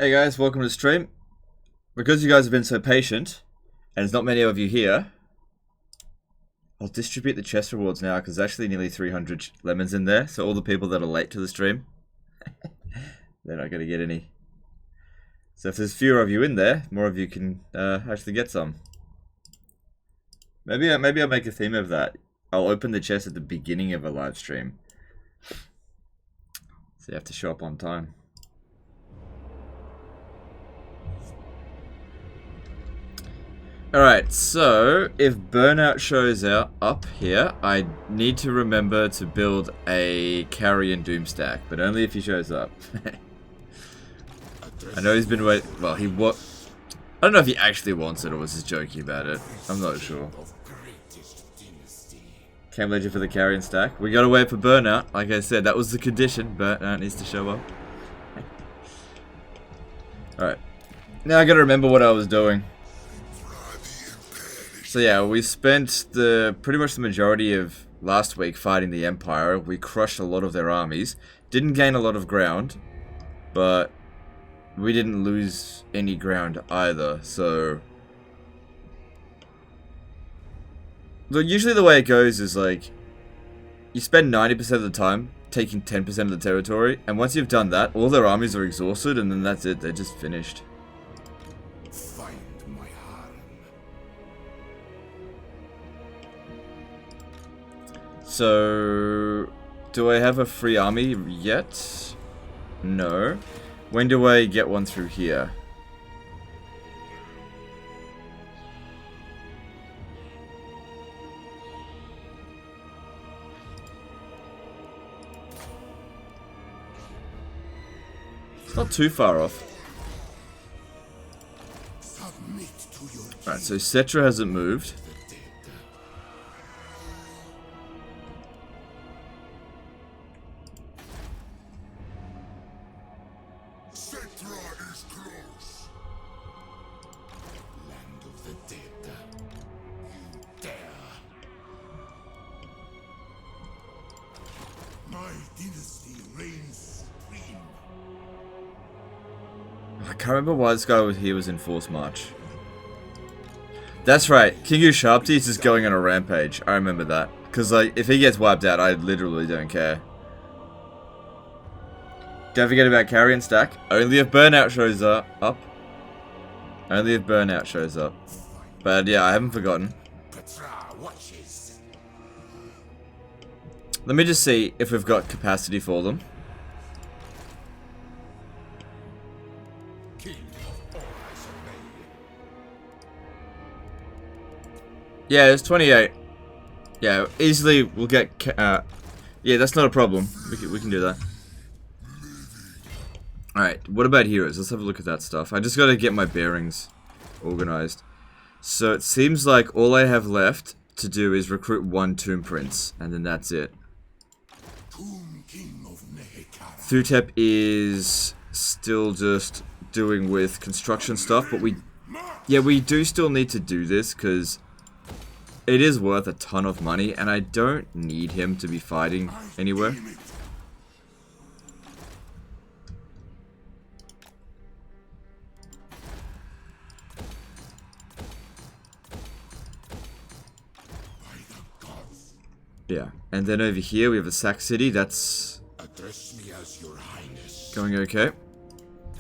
Hey guys, welcome to the stream. Because you guys have been so patient, and there's not many of you here, I'll distribute the chest rewards now because there's actually nearly 300 lemons in there. So all the people that are late to the stream, they're not going to get any. So if there's fewer of you in there, more of you can actually get some. Maybe I'll make a theme of that. I'll open the chest at the beginning of a live stream. So you have to show up on time. Alright, so if Burnout shows up here, I need to remember to build a carrion Doomstack, but only if he shows up. I know he's been waiting. Well, I don't know if he actually wants it or was just joking about it. I'm not sure. Camp Legend for the carrion stack. We gotta wait for Burnout. Like I said, that was the condition. Burnout needs to show up. Alright. Now I gotta remember what I was doing. So yeah, we spent pretty much the majority of last week fighting the Empire. We crushed a lot of their armies. Didn't gain a lot of ground, but we didn't lose any ground either, so... Usually the way it goes is like, you spend 90% of the time taking 10% of the territory, and once you've done that, all their armies are exhausted, and then that's it, they're just finished. So, do I have a free army yet? No. When do I get one through here? It's not too far off. Alright, so Settra hasn't moved. I can't remember why this guy was in forced march. That's right, Kingu Sharpteeth is going on a rampage. I remember that. Because like, if he gets wiped out, I literally don't care. Don't forget about carrion stack. Only if Burnout shows up. Only if Burnout shows up. But yeah, I haven't forgotten. Let me just see if we've got capacity for them. Yeah, it's 28. Yeah, easily we'll get. Yeah, that's not a problem. We can do that. All right. What about heroes? Let's have a look at that stuff. I just got to get my bearings organized. So it seems like all I have left to do is recruit one Tomb Prince, and then that's it. Thutep is still just doing with construction stuff, but we do still need to do this because it is worth a ton of money, and I don't need him to be fighting anywhere. Yeah, and then over here we have a Sack City. That's going okay.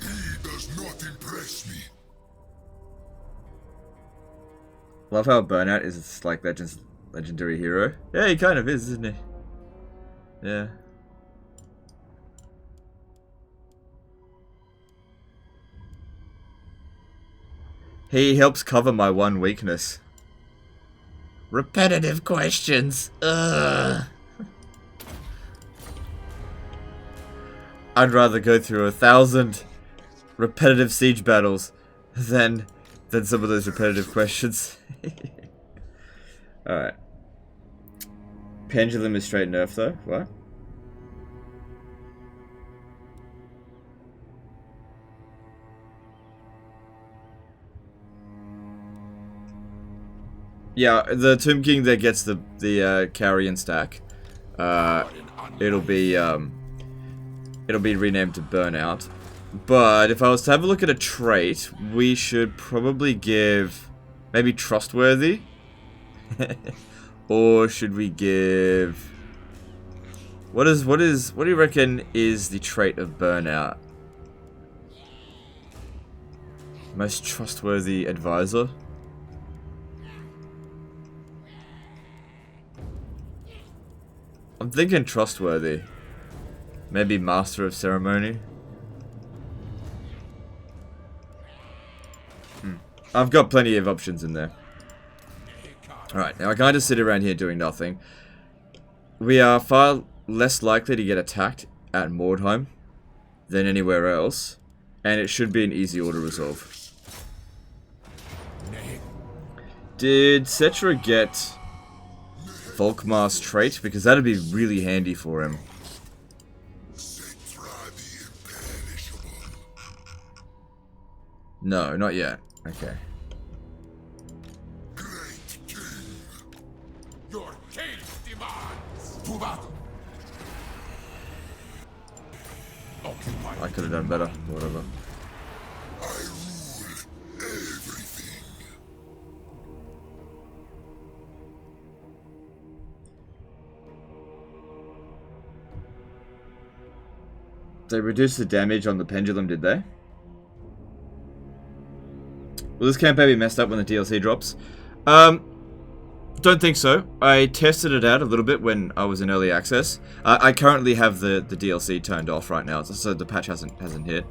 He does not impress me. Love how Burnout is like legendary hero. Yeah, he kind of is, isn't he? Yeah. He helps cover my one weakness. Repetitive questions. Ugh. I'd rather go through 1,000 repetitive siege battles than some of those repetitive questions. Alright. Pendulum is straight nerf though. What? Yeah, the Tomb King that gets the carrion stack, it'll be renamed to Burnout. But if I was to have a look at a trait, we should probably give maybe trustworthy. Or should we give what do you reckon is the trait of burnout? Most trustworthy advisor? I'm thinking trustworthy. Maybe master of ceremony. I've got plenty of options in there. Alright, now I can't just sit around here doing nothing. We are far less likely to get attacked at Mordheim than anywhere else. And it should be an easy order resolve. Did Settra get Volkmar's trait? Because that'd be really handy for him. Settra the imperishable. No, not yet. Okay. Great king. Your case demands. To battle. Occupy. I could have done better. Whatever. I rule everything. They reduced the damage on the pendulum, did they? Will this campaign be messed up when the DLC drops? Don't think so. I tested it out a little bit when I was in early access. I currently have the DLC turned off right now, so the patch hasn't hit.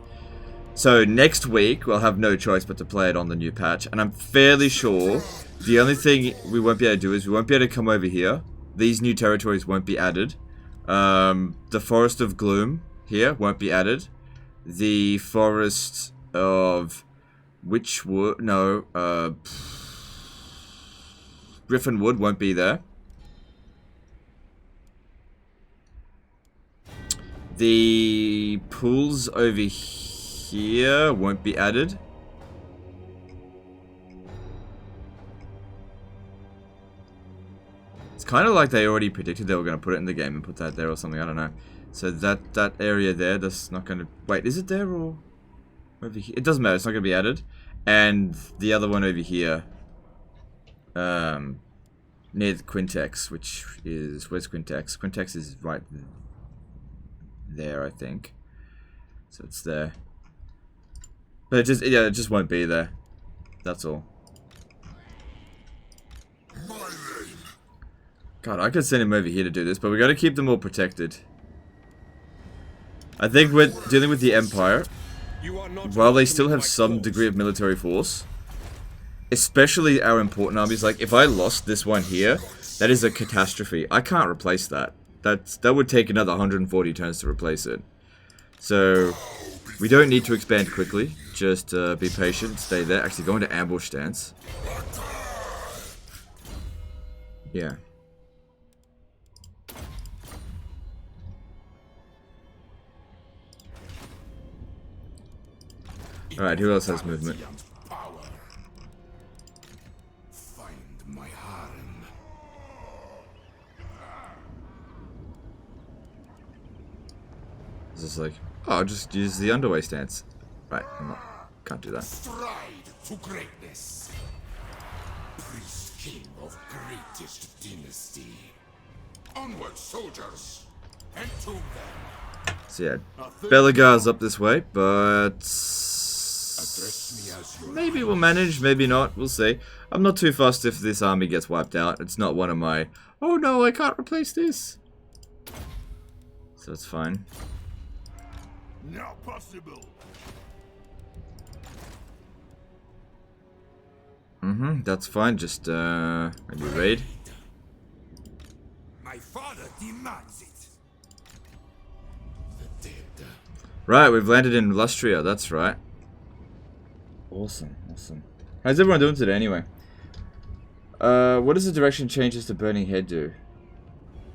So next week we'll have no choice but to play it on the new patch, and I'm fairly sure the only thing we won't be able to do is we won't be able to come over here. These new territories won't be added. The Forest of Gloom here won't be added. The Forest of Witchwood, no, Griffinwood won't be there. The pools over here won't be added. It's kind of like they already predicted they were going to put it in the game and put that there or something, I don't know. So that area there, that's not going to... Wait, is it there or... over here? It doesn't matter, it's not going to be added. And the other one over here... near the Quintex, which is... Where's Quintex? Quintex is right there, I think. So it's there. But it just won't be there. That's all. God, I could send him over here to do this, but we got to keep them all protected. I think we're dealing with the Empire. While they still have some degree of military force, especially our important armies, like if I lost this one here, that is a catastrophe. I can't replace that. That would take another 140 turns to replace it. So we don't need to expand quickly. Just be patient, stay there. Actually, go into ambush stance. Yeah. Alright, who else has movement? Is this like, oh, just use the underway stance. Right, can't do that. Stride to greatness. Priest king of greatest dynasty. Onward, soldiers. Entomb them. So yeah, Belagar's up this way, but maybe we'll manage, maybe not, we'll see. I'm not too fussed if this army gets wiped out. It's not one of my, oh no, I can't replace this. So it's fine. Now possible. That's fine, just maybe raid. My father demands it. The dead. Right, we've landed in Lustria, that's right. Awesome, awesome. How's everyone doing today anyway? What does the direction changes to Burning Head do?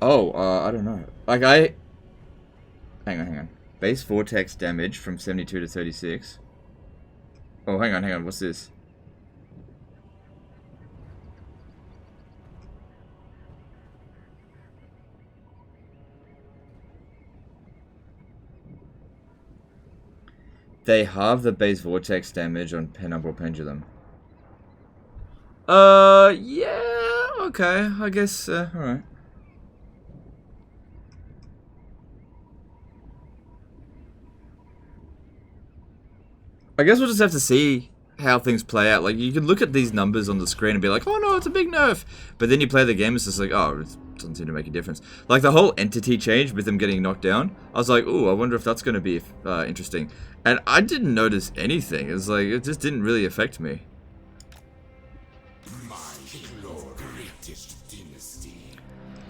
Oh, I don't know. Like hang on. Base vortex damage from 72 to 36. Oh, hang on, what's this? They halve the base vortex damage on Penumbral Pendulum. Yeah, okay, I guess, alright. I guess we'll just have to see how things play out. Like, you can look at these numbers on the screen and be like, oh no, it's a big nerf. But then you play the game, it's just like, oh, it doesn't seem to make a difference. Like, the whole entity change with them getting knocked down, I was like, ooh, I wonder if that's going to be interesting. And I didn't notice anything. It's like, it just didn't really affect me.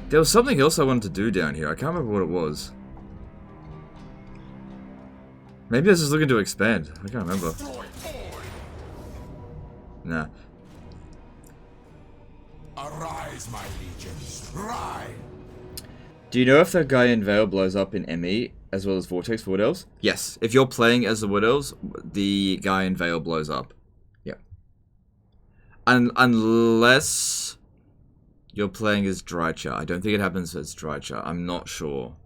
There was something else I wanted to do down here. I can't remember what it was. Maybe I was just looking to expand. I can't remember. Nah. Arise, my legions. Rise. Do you know if the guy in Veil blows up in ME as well as Vortex for Wood Elves? Yes. If you're playing as the Wood Elves, the guy in Veil blows up. Yeah. Unless you're playing as Drycha. I don't think it happens as Drycha. I'm not sure.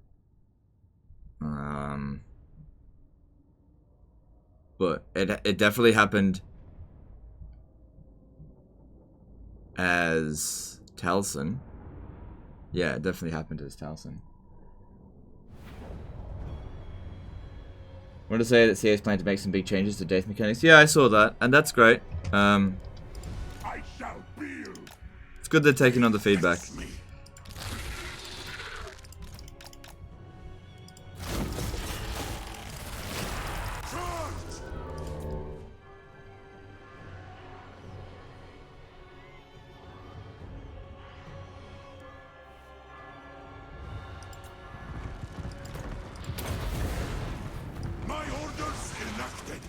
But it definitely happened as Talson. Yeah, it definitely happened as Talson. I want to say that CA's plan to make some big changes to death mechanics. Yeah, I saw that, and that's great. I shall build. It's good they're taking on the feedback. My orders enacted.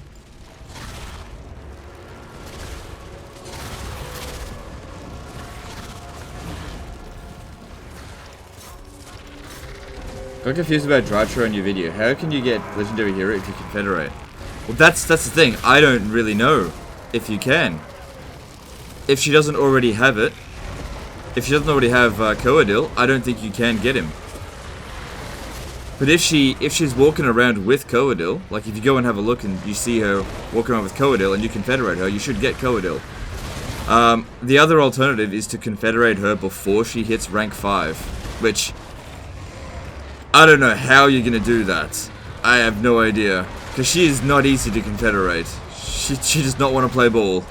Got confused about Drycha on your video. How can you get Legendary Hero if you Confederate? Well, that's the thing. I don't really know if you can. If she doesn't already have it, if she doesn't already have Coadil, I don't think you can get him. But if she's walking around with Coadil, like if you go and have a look and you see her walking around with Coadil and you Confederate her, you should get Coadil. The other alternative is to Confederate her before she hits rank 5, which I don't know how you're gonna do that. I have no idea, because she is not easy to Confederate. She does not want to play ball.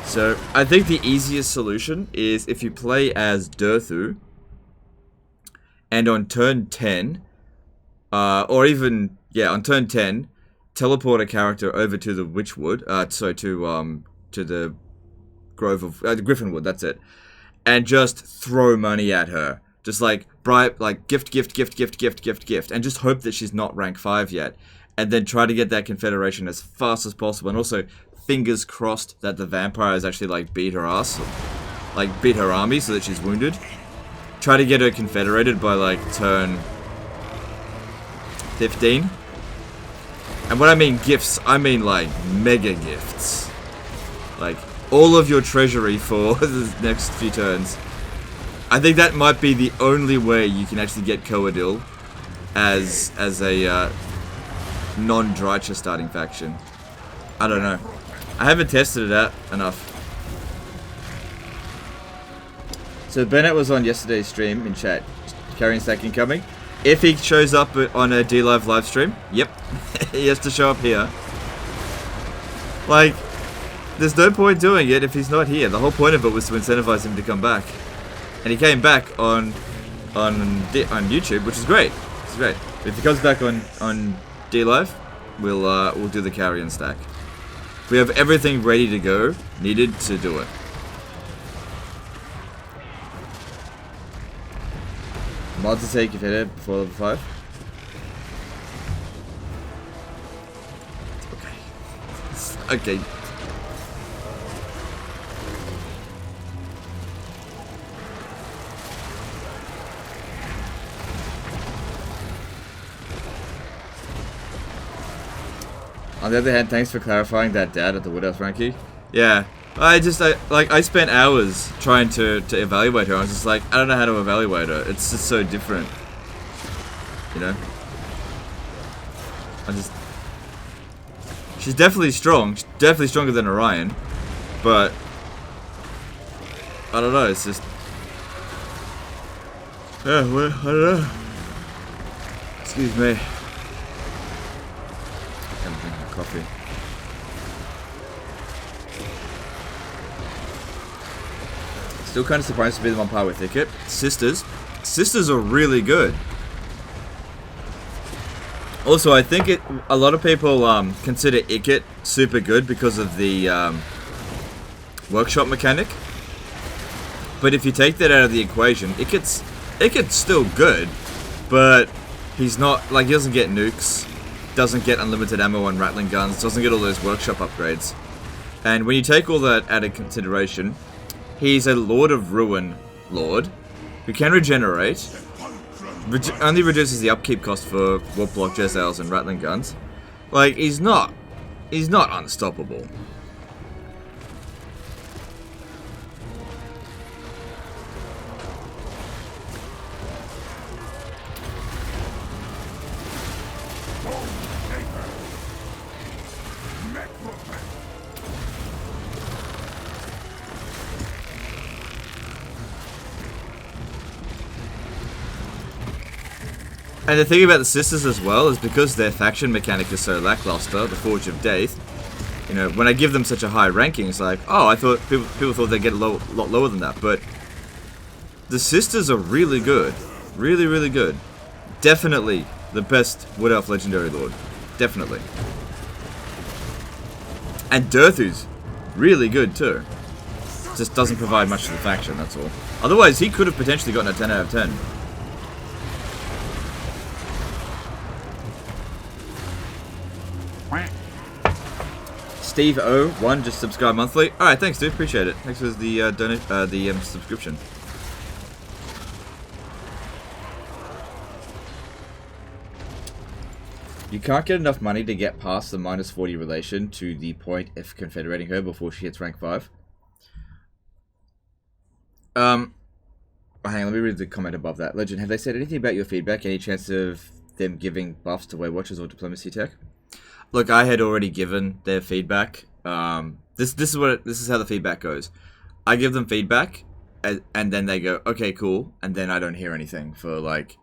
So I think the easiest solution is if you play as Durthu, and on turn 10, or even, yeah, on turn 10, teleport a character over to the Witchwood, to the Grove of, Griffinwood, that's it. And just throw money at her. Just like, bribe, like, gift, and just hope that she's not rank 5 yet. And then try to get that Confederation as fast as possible. And also, fingers crossed that the vampires actually, like, beat her ass. Like, beat her army so that she's wounded. Try to get her Confederated by, like, turn 15. And when I mean gifts, I mean, like, mega gifts. Like, all of your treasury for the next few turns. I think that might be the only way you can actually get Coadil as a non-Drycha starting faction. I don't know. I haven't tested it out enough. So Bennett was on yesterday's stream in chat. Carrying stack incoming. If he shows up on a dlive live stream, yep, he has to show up here. Like, there's no point doing it if he's not here. The whole point of it was to incentivize him to come back. And he came back on YouTube, which is great. It's great. If he comes back on dlive, we'll do the carry and stack. We have everything ready to go, needed to do it. Mod to take if hit before level 5. Okay. Okay. On the other hand, thanks for clarifying that dad at the Wood Elf Frankie. Yeah, I spent hours trying to evaluate her. I was just like, I don't know how to evaluate her. It's just so different, you know. She's definitely strong. She's definitely stronger than Orion. But I don't know, it's just... Yeah, well, I don't know. Excuse me. I'm drinking coffee. Still kind of surprised to be them on par with Thicket. Sisters. Sisters are really good. Also, I think a lot of people consider Ikit super good because of the workshop mechanic. But if you take that out of the equation, Ikit's still good, but he's not, like, he doesn't get nukes, doesn't get unlimited ammo on rattling guns, doesn't get all those workshop upgrades. And when you take all that out of consideration, he's a Lord of Ruin Lord who can regenerate, only reduces the upkeep cost for Warp Block Jezzails and rattling guns. Like, he's not unstoppable. And the thing about the sisters as well is because their faction mechanic is so lackluster, the Forge of Death, you know, when I give them such a high ranking, it's like, oh, I thought people thought they'd get a lot lower than that, but the sisters are really good. Really, really good. Definitely the best Wood Elf Legendary Lord. Definitely. And Durthu's really good too. Just doesn't provide much to the faction, that's all. Otherwise, he could have potentially gotten a 10 out of 10. Steve O1 just subscribed monthly. Alright, thanks dude, appreciate it. Thanks for the subscription. You can't get enough money to get past the -40 relation to the point if confederating her before she hits rank 5. Hang on, let me read the comment above that. Legend, have they said anything about your feedback? Any chance of them giving buffs to Weight Watchers or diplomacy tech? Look, I had already given their feedback. This is how the feedback goes. I give them feedback, and then they go, okay, cool, and then I don't hear anything for like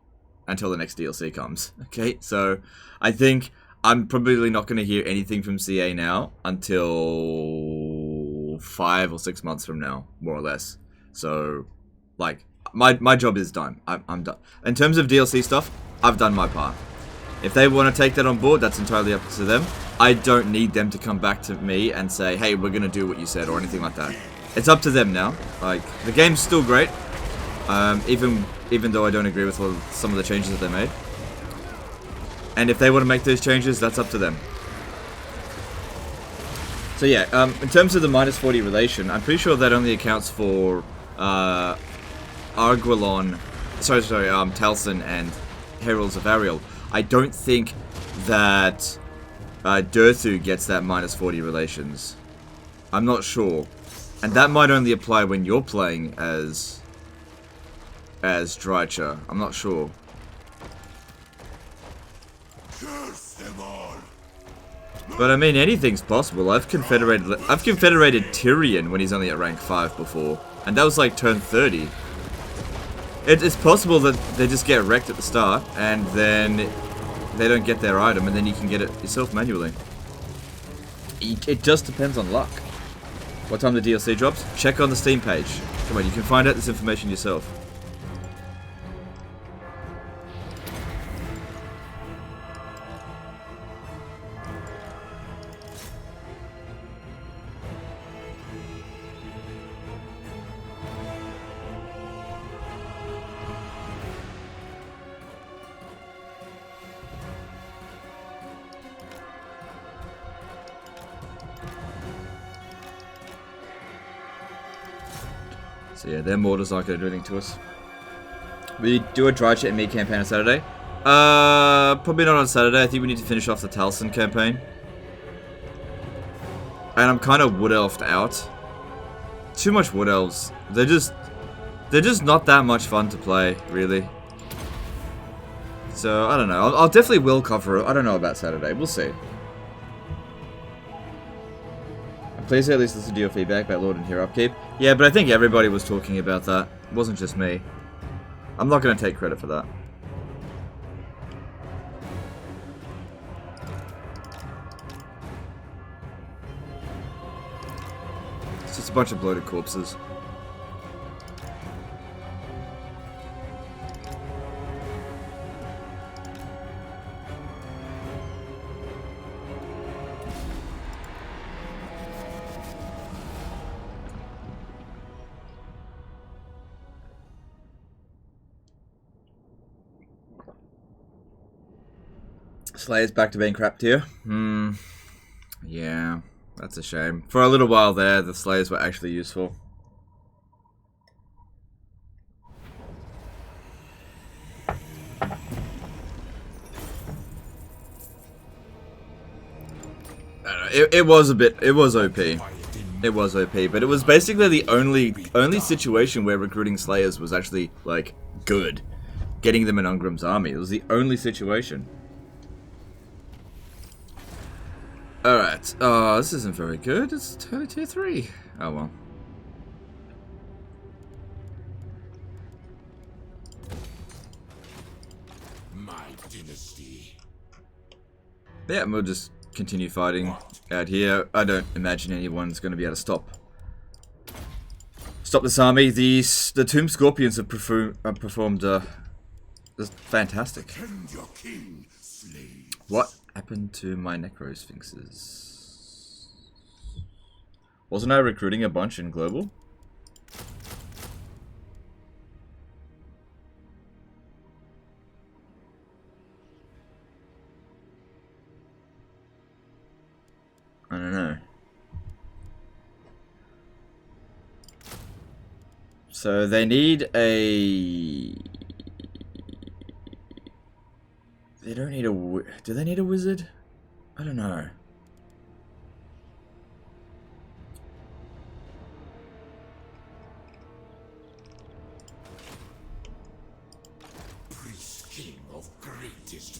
until the next DLC comes. Okay, so I think I'm probably not going to hear anything from CA now until 5 or 6 months from now, more or less. So, like, my job is done. I'm done. In terms of DLC stuff, I've done my part. If they want to take that on board, that's entirely up to them. I don't need them to come back to me and say, hey, we're going to do what you said, or anything like that. It's up to them now. Like, the game's still great, even though I don't agree with some of the changes that they made. And if they want to make those changes, that's up to them. So yeah, in terms of the -40 relation, I'm pretty sure that only accounts for Arguelon, Talson and Heralds of Ariel. I don't think that Durthu gets that -40 relations. I'm not sure. And that might only apply when you're playing as Drycha. I'm not sure. Curse them all. But I mean, anything's possible. I've confederated Tyrion when he's only at rank 5 before, and that was like turn 30. It's possible that they just get wrecked at the start, and then they don't get their item, and then you can get it yourself manually. It just depends on luck. What time the DLC drops? Check on the Steam page. Come on, you can find out this information yourself. So yeah, their mortars aren't going to do anything to us. We do a dry chat and me campaign on Saturday. Probably not on Saturday. I think we need to finish off the Talson campaign. And I'm kind of wood elfed out. Too much wood elves. They're just not that much fun to play, really. So I don't know. I'll definitely will cover it. I don't know about Saturday. We'll see. Please at least listen to your feedback about Lord and Hero upkeep. Yeah, but I think everybody was talking about that. It wasn't just me. I'm not going to take credit for that. It's just a bunch of bloated corpses. Slayer's back to being crap tier. Yeah, that's a shame. For a little while there, the Slayers were actually useful. It was OP. It was OP, but it was basically the only situation where recruiting Slayers was actually, like, good. Getting them in Ungrim's army. It was the only situation. Alright. Oh, this isn't very good. It's totally tier 3. Oh well. My dynasty. Yeah, we'll just continue fighting out here. I don't imagine anyone's going to be able to stop this army. The Tomb Scorpions have performed fantastic. What happened to my Necro Sphinxes? Wasn't I recruiting a bunch in Global? I don't know. So they need a... They don't need a... Do they need a wizard? I don't know.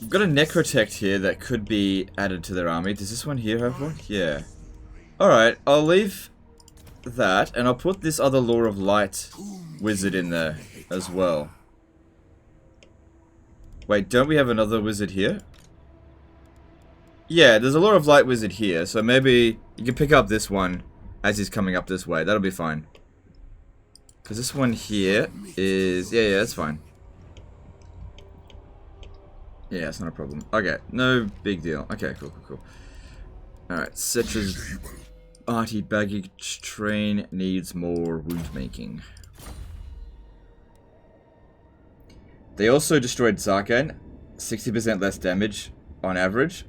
I've got a Necrotect here that could be added to their army. Does this one here have one? Yeah. Alright, I'll leave that, and I'll put this other Lore of Light wizard in there as well. Wait, don't we have another wizard here? Yeah, there's a Lore of Light wizard here, so maybe you can pick up this one as he's coming up this way. That'll be fine. Because this one here is... Yeah, that's fine. Yeah, it's not a problem. Okay, no big deal. Okay, cool. Alright, Settra's arty baggage train needs more wound making. They also destroyed Zarkan, 60% less damage on average.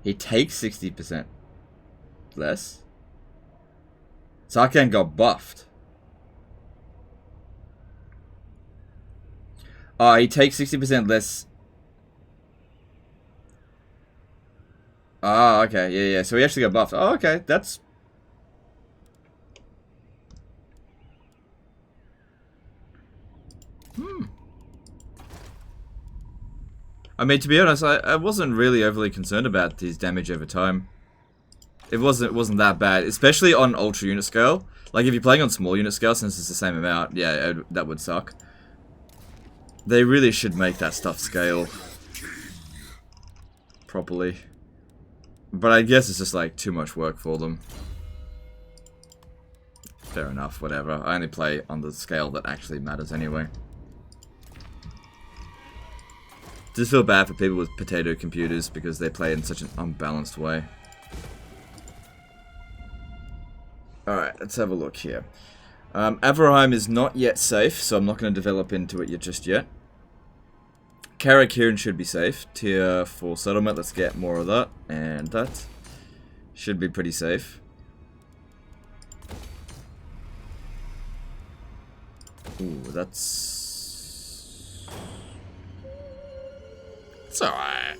He takes 60% less. Zarkan got buffed. Oh, he takes 60% less. Ah, okay, yeah. So he actually got buffed. Oh, okay, that's... I mean, to be honest, I wasn't really overly concerned about his damage over time. It wasn't that bad, especially on ultra unit scale. Like if you're playing on small unit scale, since it's the same amount, yeah, that would suck. They really should make that stuff scale properly. But I guess it's just like too much work for them. Fair enough, whatever. I only play on the scale that actually matters anyway. Just feel bad for people with potato computers because they play in such an unbalanced way. Alright, let's have a look here. Averheim is not yet safe, so I'm not going to develop into it just yet. Karakiran should be safe. Tier 4 settlement, let's get more of that. And that should be pretty safe. Ooh, that's... It's alright.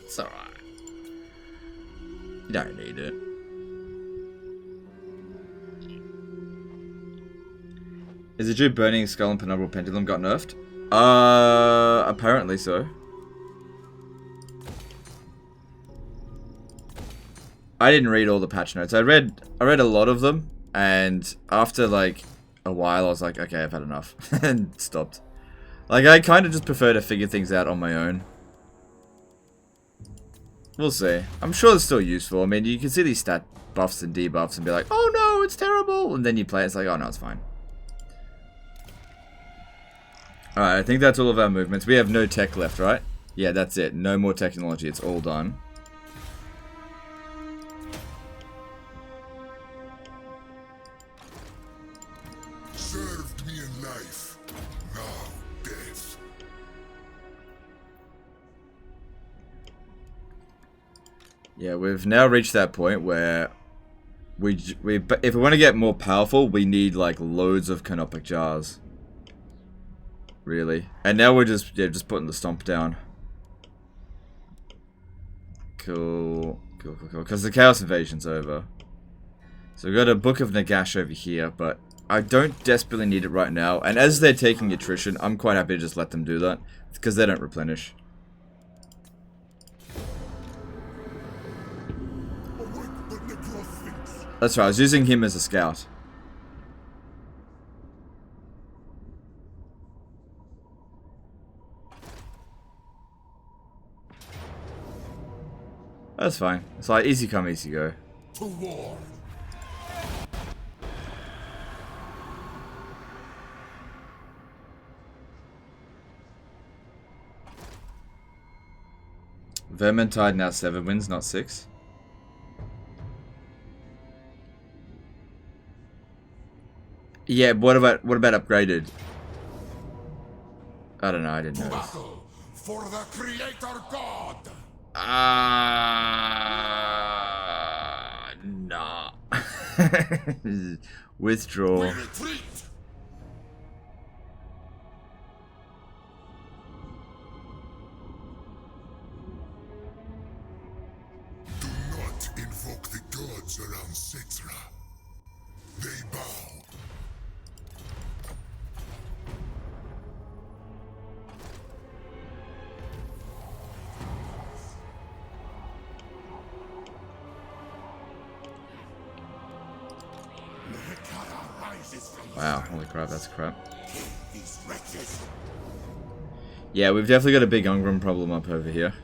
It's alright. You don't need it. Is it true Burning Skull and Penumbral Pendulum got nerfed? Apparently so. I didn't read all the patch notes. I read a lot of them, and after like a while, I was like, okay, I've had enough, and stopped. Like, I kind of just prefer to figure things out on my own. We'll see. I'm sure it's still useful. I mean, you can see these stat buffs and debuffs and be like, oh no, it's terrible, and then you play it, it's like, oh no, it's fine. Alright, I think that's all of our movements. We have no tech left, right? Yeah, that's it. No more technology. It's all done. Served me in life, now death. Yeah, we've now reached that point where if we want to get more powerful, we need like loads of canopic jars. Really. And now we're just putting the stomp down. Cool. Because the Chaos Invasion's over. So we've got a Book of Nagash over here, but I don't desperately need it right now. And as they're taking attrition, I'm quite happy to just let them do that. Because they don't replenish. That's right, I was using him as a scout. That's fine. It's like easy come, easy go. To war. Vermintide now 7 wins, not 6. Yeah, what about upgraded? I don't know, I didn't know. Battle for the Creator God. Nah. Withdraw. We retreat. Do not invoke the gods around Settra. They bow. Wow, holy crap, that's crap. Yeah, we've definitely got a big Ungrim problem up over here.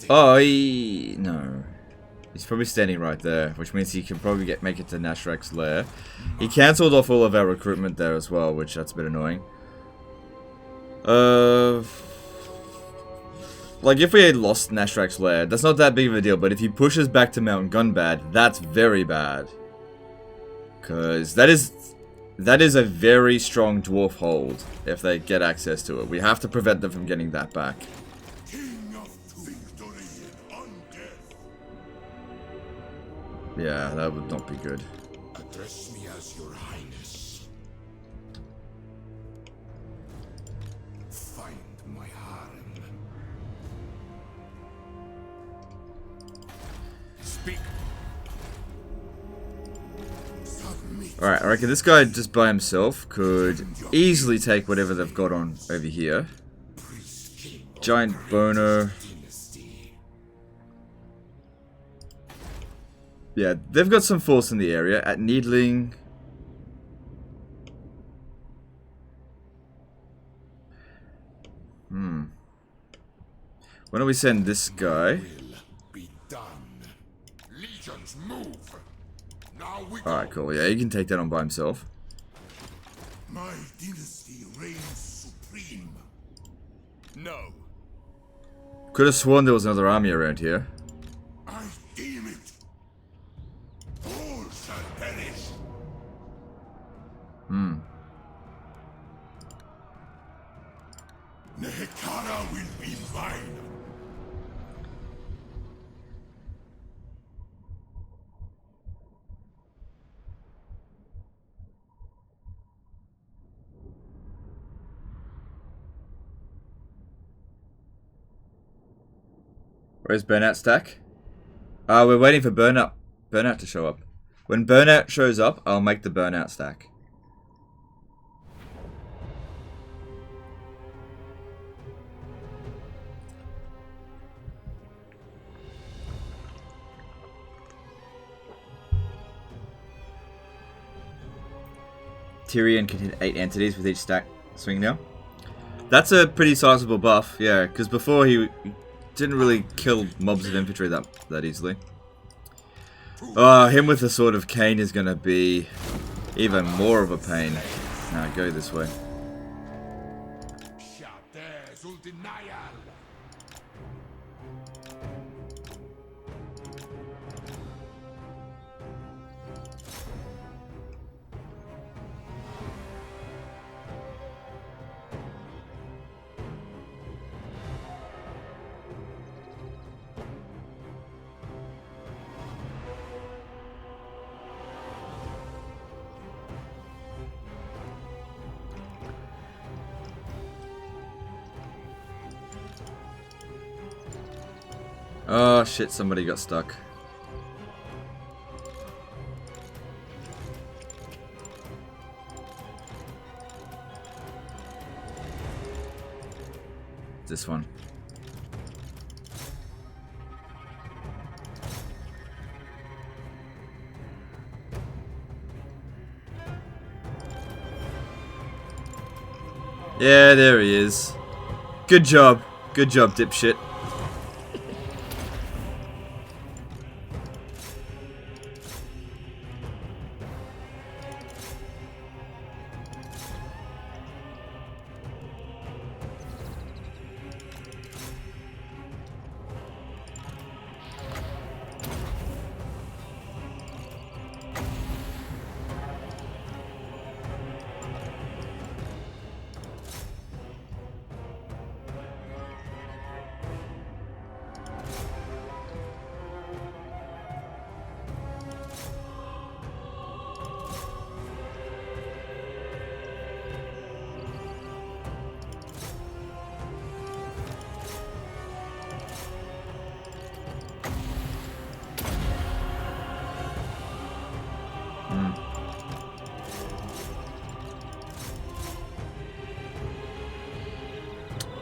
Oh, no. He's probably standing right there, which means he can probably make it to Nashrek's lair. He cancelled off all of our recruitment there as well, which that's a bit annoying. Like if we had lost Nashrek's lair, that's not that big of a deal, but if he pushes back to Mount Gunbad, that's very bad. Because that is a very strong dwarf hold if they get access to it. We have to prevent them from getting that back. Yeah, that would not be good. Address me as your highness. Find my harem. Speak. Alright, I reckon this guy just by himself could easily take whatever they've got on over here. Giant boner. Yeah, they've got some force in the area. At Needling. Why don't we send this guy? Alright, cool. Yeah, he can take that on by himself. My dynasty reigns supreme. No. Could have sworn there was another army around here. I deem it. All shall perish. Nehekara will be mine. Where's Burnout stack? We're waiting for Burnout to show up. When Burnout shows up, I'll make the Burnout stack. Tyrion can hit 8 entities with each stack swing now. That's a pretty sizable buff, yeah, because before he didn't really kill mobs of infantry that easily. Him with the Sword of Cain is going to be even more of a pain. Now go this way. Oh shit, somebody got stuck. This one. Yeah, there he is. Good job. Good job, dipshit.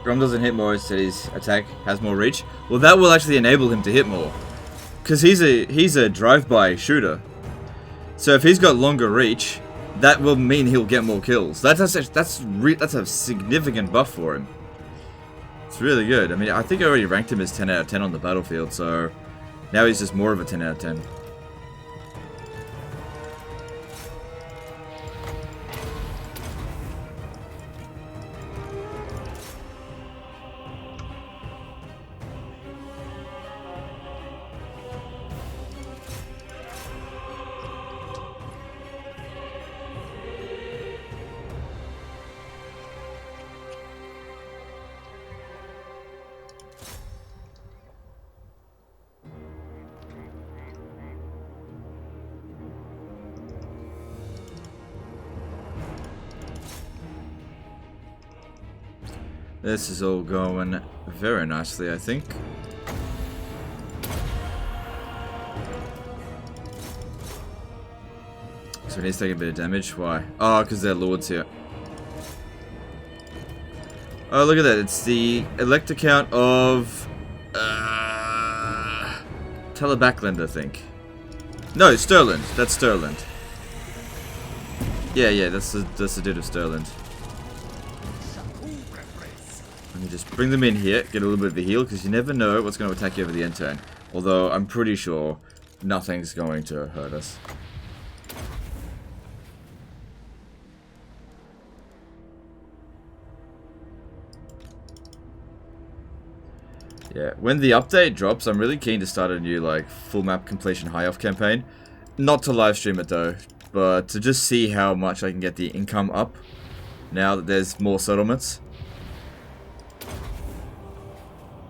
Grom doesn't hit more, instead his attack has more reach. Well, that will actually enable him to hit more, because he's a drive-by shooter. So if he's got longer reach, that will mean he'll get more kills. That's a significant buff for him. It's really good. I mean, I think I already ranked him as 10 out of 10 on the battlefield, so now he's just more of a 10 out of 10. This is all going very nicely, I think. So he needs to take a bit of damage. Why? Oh, because they're lords here. Oh, look at that. It's the elect account of Telebackland, I think. No, Sterland. That's Sterland. Yeah, that's the dude of Sterland. Let me just bring them in here, get a little bit of a heal, because you never know what's going to attack you over the end turn. Although, I'm pretty sure nothing's going to hurt us. Yeah, when the update drops, I'm really keen to start a new, like, full map completion high elf campaign. Not to live stream it, though, but to just see how much I can get the income up now that there's more settlements.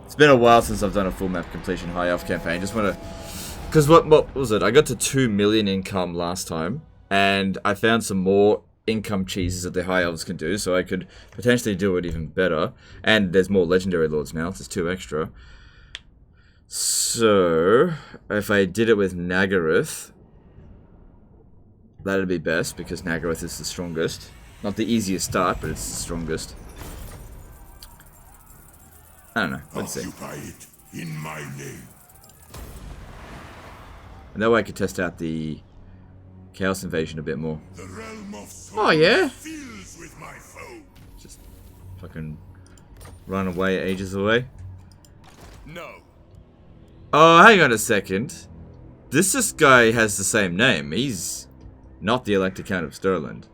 It's been a while since I've done a full map completion high elf campaign. Just want to, because what was it? I got to 2 million income last time, and I found some more income cheeses that the high elves can do, so I could potentially do it even better. And there's more legendary lords now. So there's 2 extra. So, if I did it with Nagaroth, that'd be best, because Nagaroth is the strongest. Not the easiest start, but it's the strongest. I don't know. Let's see. Occupy it in my name. And that way I could test out the Chaos Invasion a bit more. The realm of Oh, yeah? fills with my foe. Just fucking run away ages away. No. Oh, hang on a second. This guy has the same name. He's not the Elector Count of Stirland.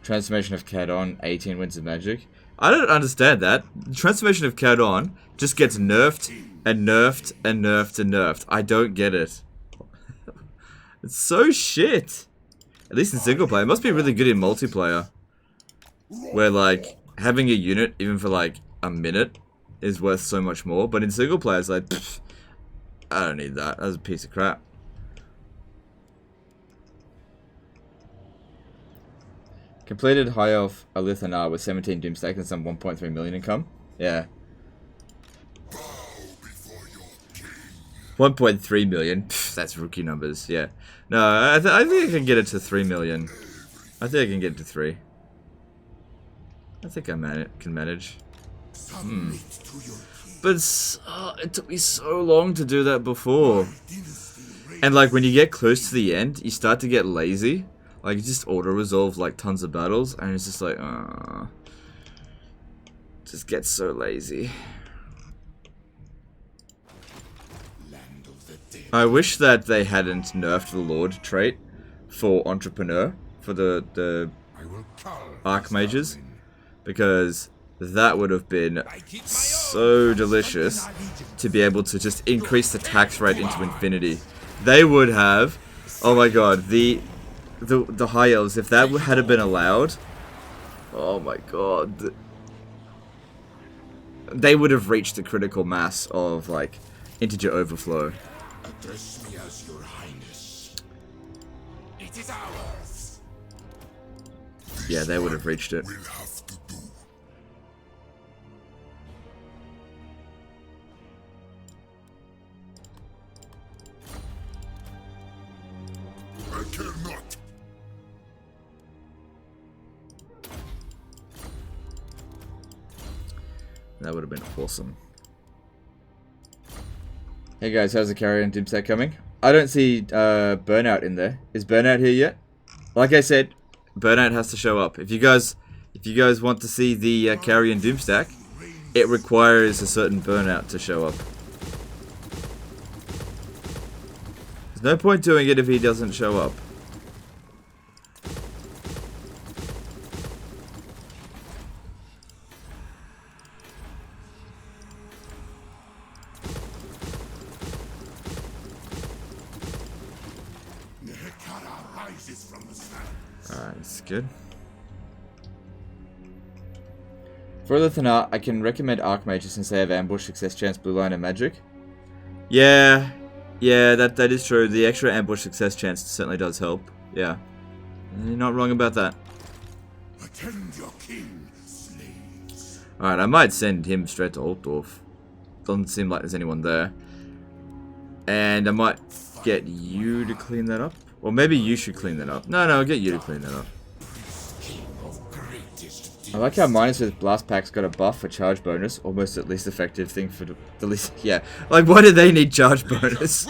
Transformation of Cadon, 18 Winds of Magic. I don't understand that. The transformation of Cadon just gets nerfed and nerfed and nerfed and nerfed. I don't get it. It's so shit. At least in single player. It must be really good in multiplayer. Where, like, having a unit, even for, like, a minute, is worth so much more. But in single player, it's like, pfft, I don't need that. That's a piece of crap. Completed High Elf Alithanar with 17 Doomstack and some 1.3 million income. Yeah. 1.3 million. Pfft, that's rookie numbers. Yeah. No, I think I can get it to 3 million. I think I can get it to 3. I think I can manage. But it took me so long to do that before. And like when you get close to the end, you start to get lazy. Like you just auto-resolve like tons of battles, and it's just like, just get so lazy. I wish that they hadn't nerfed the Lord trait for Entrepreneur, for the Archmages, because that would have been so delicious to be able to just increase the tax rate into infinity. They would have, oh my god, the High Elves, if that had been allowed, oh my god, they would have reached the critical mass of like integer overflow. Address me as your highness. It is ours. Yeah, they would have reached it. I cannot. That would have been awesome. Hey guys, how's the carry on Doomstack coming? I don't see Burnout in there. Is Burnout here yet? Like I said, Burnout has to show up. If you guys want to see the carry on Doomstack, it requires a certain Burnout to show up. There's no point doing it if he doesn't show up. Alright, that's good. Further than that, I can recommend Archmages since they have ambush, success chance, blue line, and magic. Yeah, that is true. The extra ambush success chance certainly does help. Yeah, you're not wrong about that. Attend your king, slaves. Alright, I might send him straight to Altdorf. Doesn't seem like there's anyone there. And I might get you to clean that up. Or maybe you should clean that up. No, I'll get you to clean that up. I like how Minus with Blast Packs got a buff for charge bonus. Almost at least effective thing for the least... Yeah. Like, why do they need charge bonus?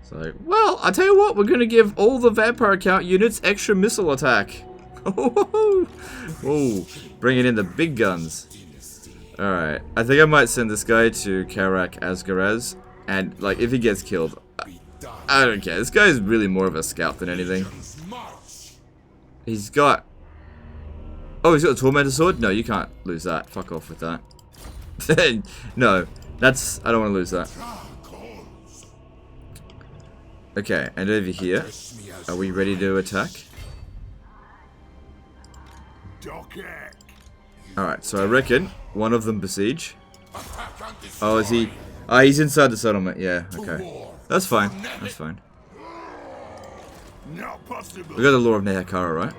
It's like, well, I tell you what, we're gonna give all the Vampire Count units extra missile attack. Oh, bringing in the big guns. Alright, I think I might send this guy to Karak Asgaraz, and, like, if he gets killed, I don't care. This guy is really more of a scout than anything. He's got... Oh, he's got a Tormentor Sword? No, you can't lose that. Fuck off with that. No, that's... I don't want to lose that. Okay, and over here, are we ready to attack? Alright, so I reckon one of them besiege. Oh, is he? He's inside the settlement. Yeah, okay. That's fine. That's fine. We got the Law of Nehekara, right?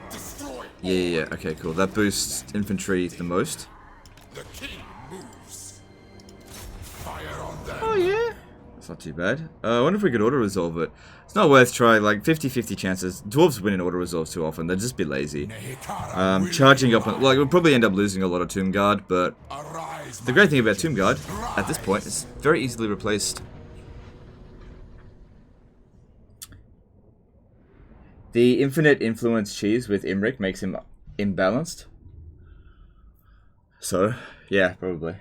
Yeah. Okay, cool. That boosts infantry the most. Oh, yeah. That's not too bad. I wonder if we could auto-resolve it. It's not worth trying, like 50-50 chances. Dwarves win in auto-resolves too often. They'd just be lazy. Charging up on... Like, we'll probably end up losing a lot of Tomb Guard, but... The great thing about Tomb Guard, at this point, is very easily replaced. The infinite influence cheese with Imrik makes him imbalanced. So, yeah, probably.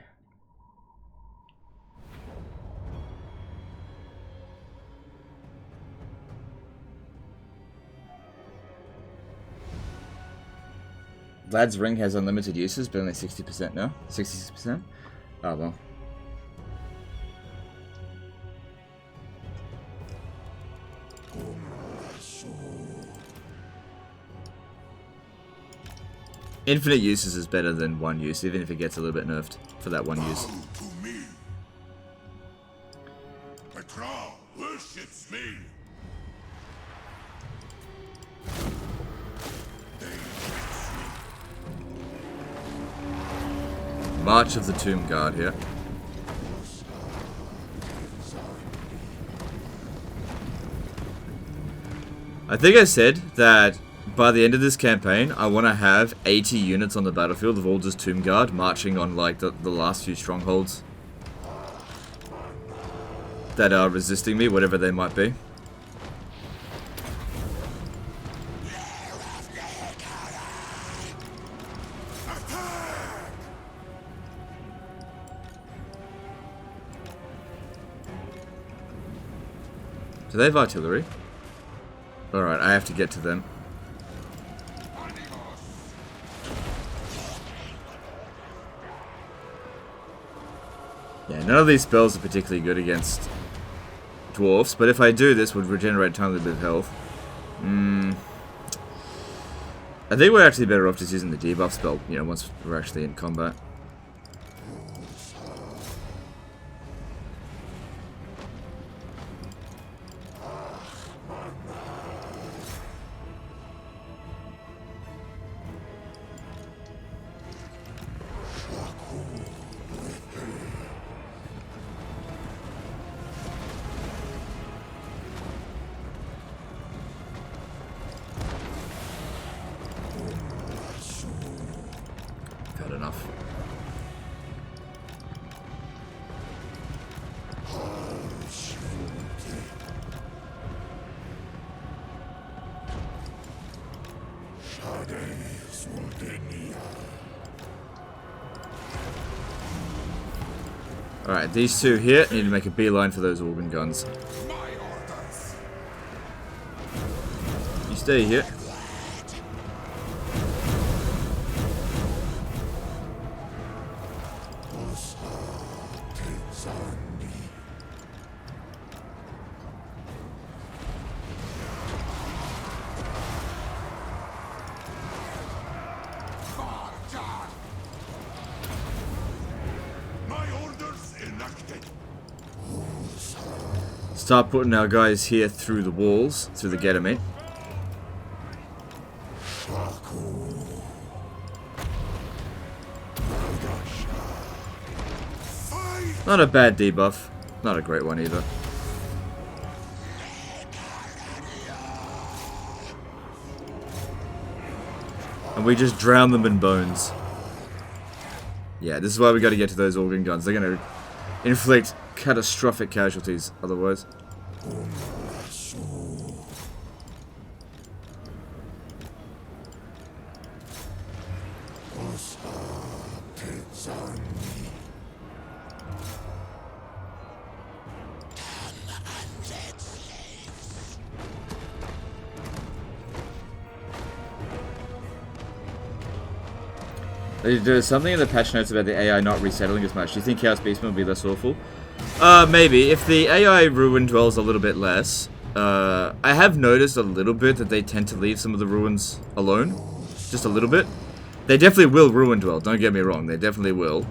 Vlad's ring has unlimited uses, but only 60% now. 66%? Oh, well. Infinite uses is better than one use, even if it gets a little bit nerfed for that one use. The crown worships me. March of the Tomb Guard here. I think I said that by the end of this campaign, I want to have 80 units on the battlefield of all just Tomb Guard marching on like the last few strongholds that are resisting me, whatever they might be. Do they have artillery? Alright, I have to get to them. Yeah, none of these spells are particularly good against dwarfs, but if I do this, would regenerate a tiny bit of health. I think we're actually better off just using the debuff spell, you know, once we're actually in combat. Enough. Alright, these two here need to make a beeline for those organ guns. You stay here. Start putting our guys here through the walls, through the Getamite. Not a bad debuff. Not a great one either. And we just drown them in bones. Yeah, this is why we got to get to those organ guns. They're going to inflict catastrophic casualties otherwise. There's something in the patch notes about the AI not resettling as much. Do you think Chaos Beastmen will be less awful? Maybe. If the AI ruin dwells a little bit less, I have noticed a little bit that they tend to leave some of the ruins alone. Just a little bit. They definitely will ruin dwell, don't get me wrong. They definitely will.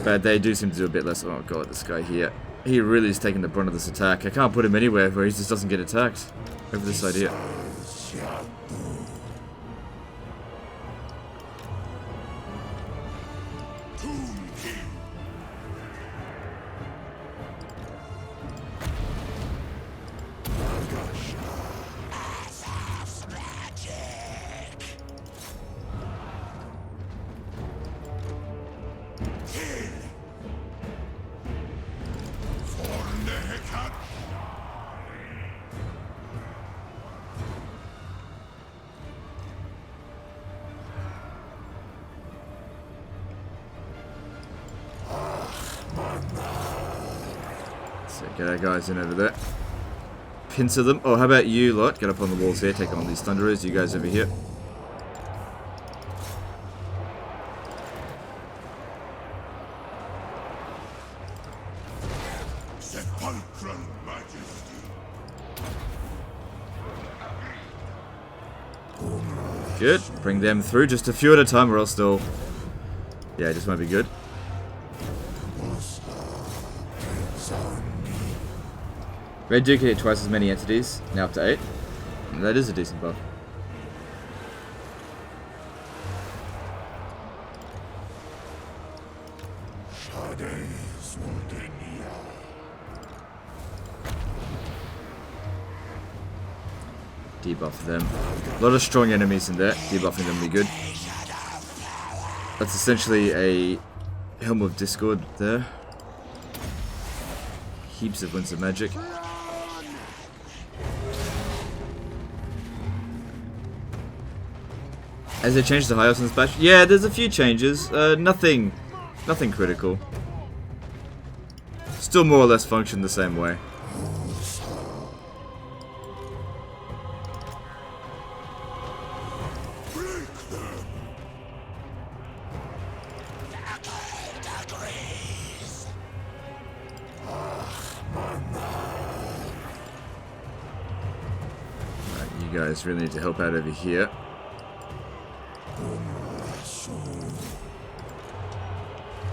But they do seem to do a bit less. Oh god, this guy here. He really is taking the brunt of this attack. I can't put him anywhere where he just doesn't get attacked. Over this idea. So get our guys in over there. Pincer them. Oh, how about you lot? Get up on the walls here. Take on these thunderers. You guys over here. Good. Bring them through. Just a few at a time or else they'll... Yeah, it just won't be good. Red Duke hit twice as many entities, now up to 8. And that is a decent buff. Debuff them. A lot of strong enemies in there. Debuffing them will be good. That's essentially a Helm of Discord there. Heaps of Winds of Magic. Has it changed the high ups in this patch? Yeah, there's a few changes. Nothing critical. Still more or less function the same way. Right, you guys really need to help out over here.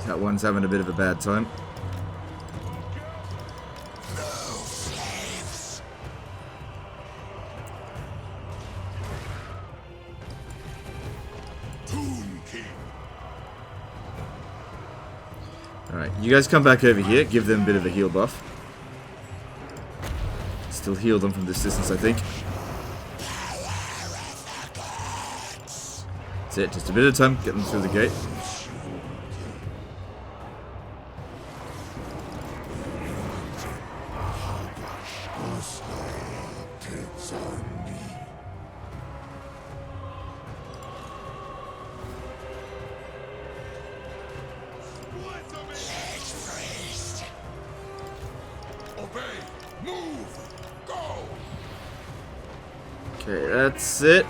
That one's having a bit of a bad time. Alright, you guys come back over here, give them a bit of a heal buff. Still heal them from this distance, I think. That's it, just a bit of time, get them through the gate. Okay, that's it.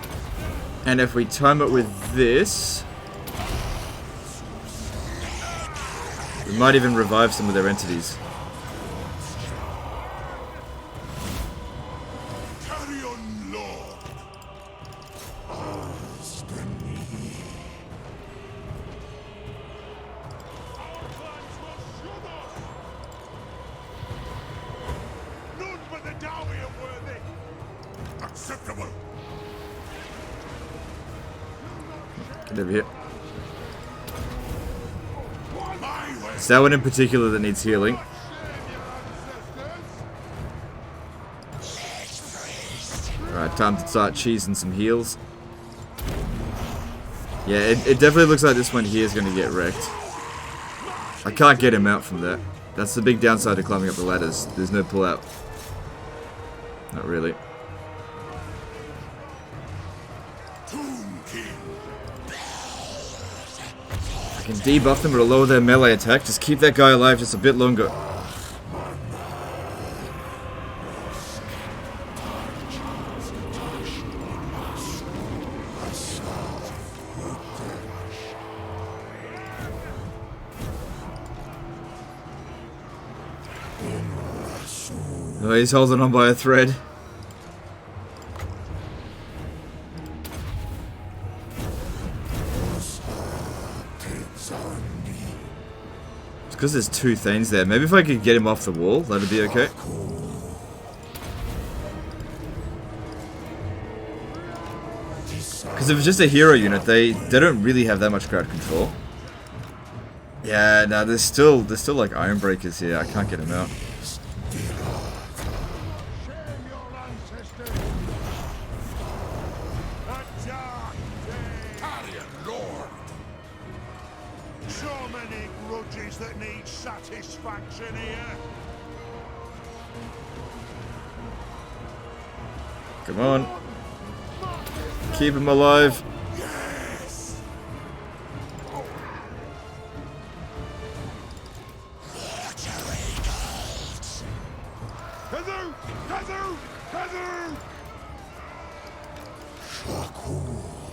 And if we time it with this, we might even revive some of their entities. Acceptable. Get over here. It's that one in particular that needs healing. Alright, time to start cheesing some heals. Yeah, it definitely looks like this one here is going to get wrecked. I can't get him out from there. That's the big downside to climbing up the ladders. There's no pull out. Not really. I can debuff them, it'll lower their melee attack. Just keep that guy alive just a bit longer. Oh, he's holding on by a thread. because there's two things there. Maybe if I could get him off the wall, that'd be okay. Because if it's just a hero unit, they don't really have that much crowd control. Yeah, no, there's still like iron breakers here. I can't get them out. So many grudges that need satisfaction here. Come on. Keep him alive. Yes. Kazoo! Kazoo! Kazoo!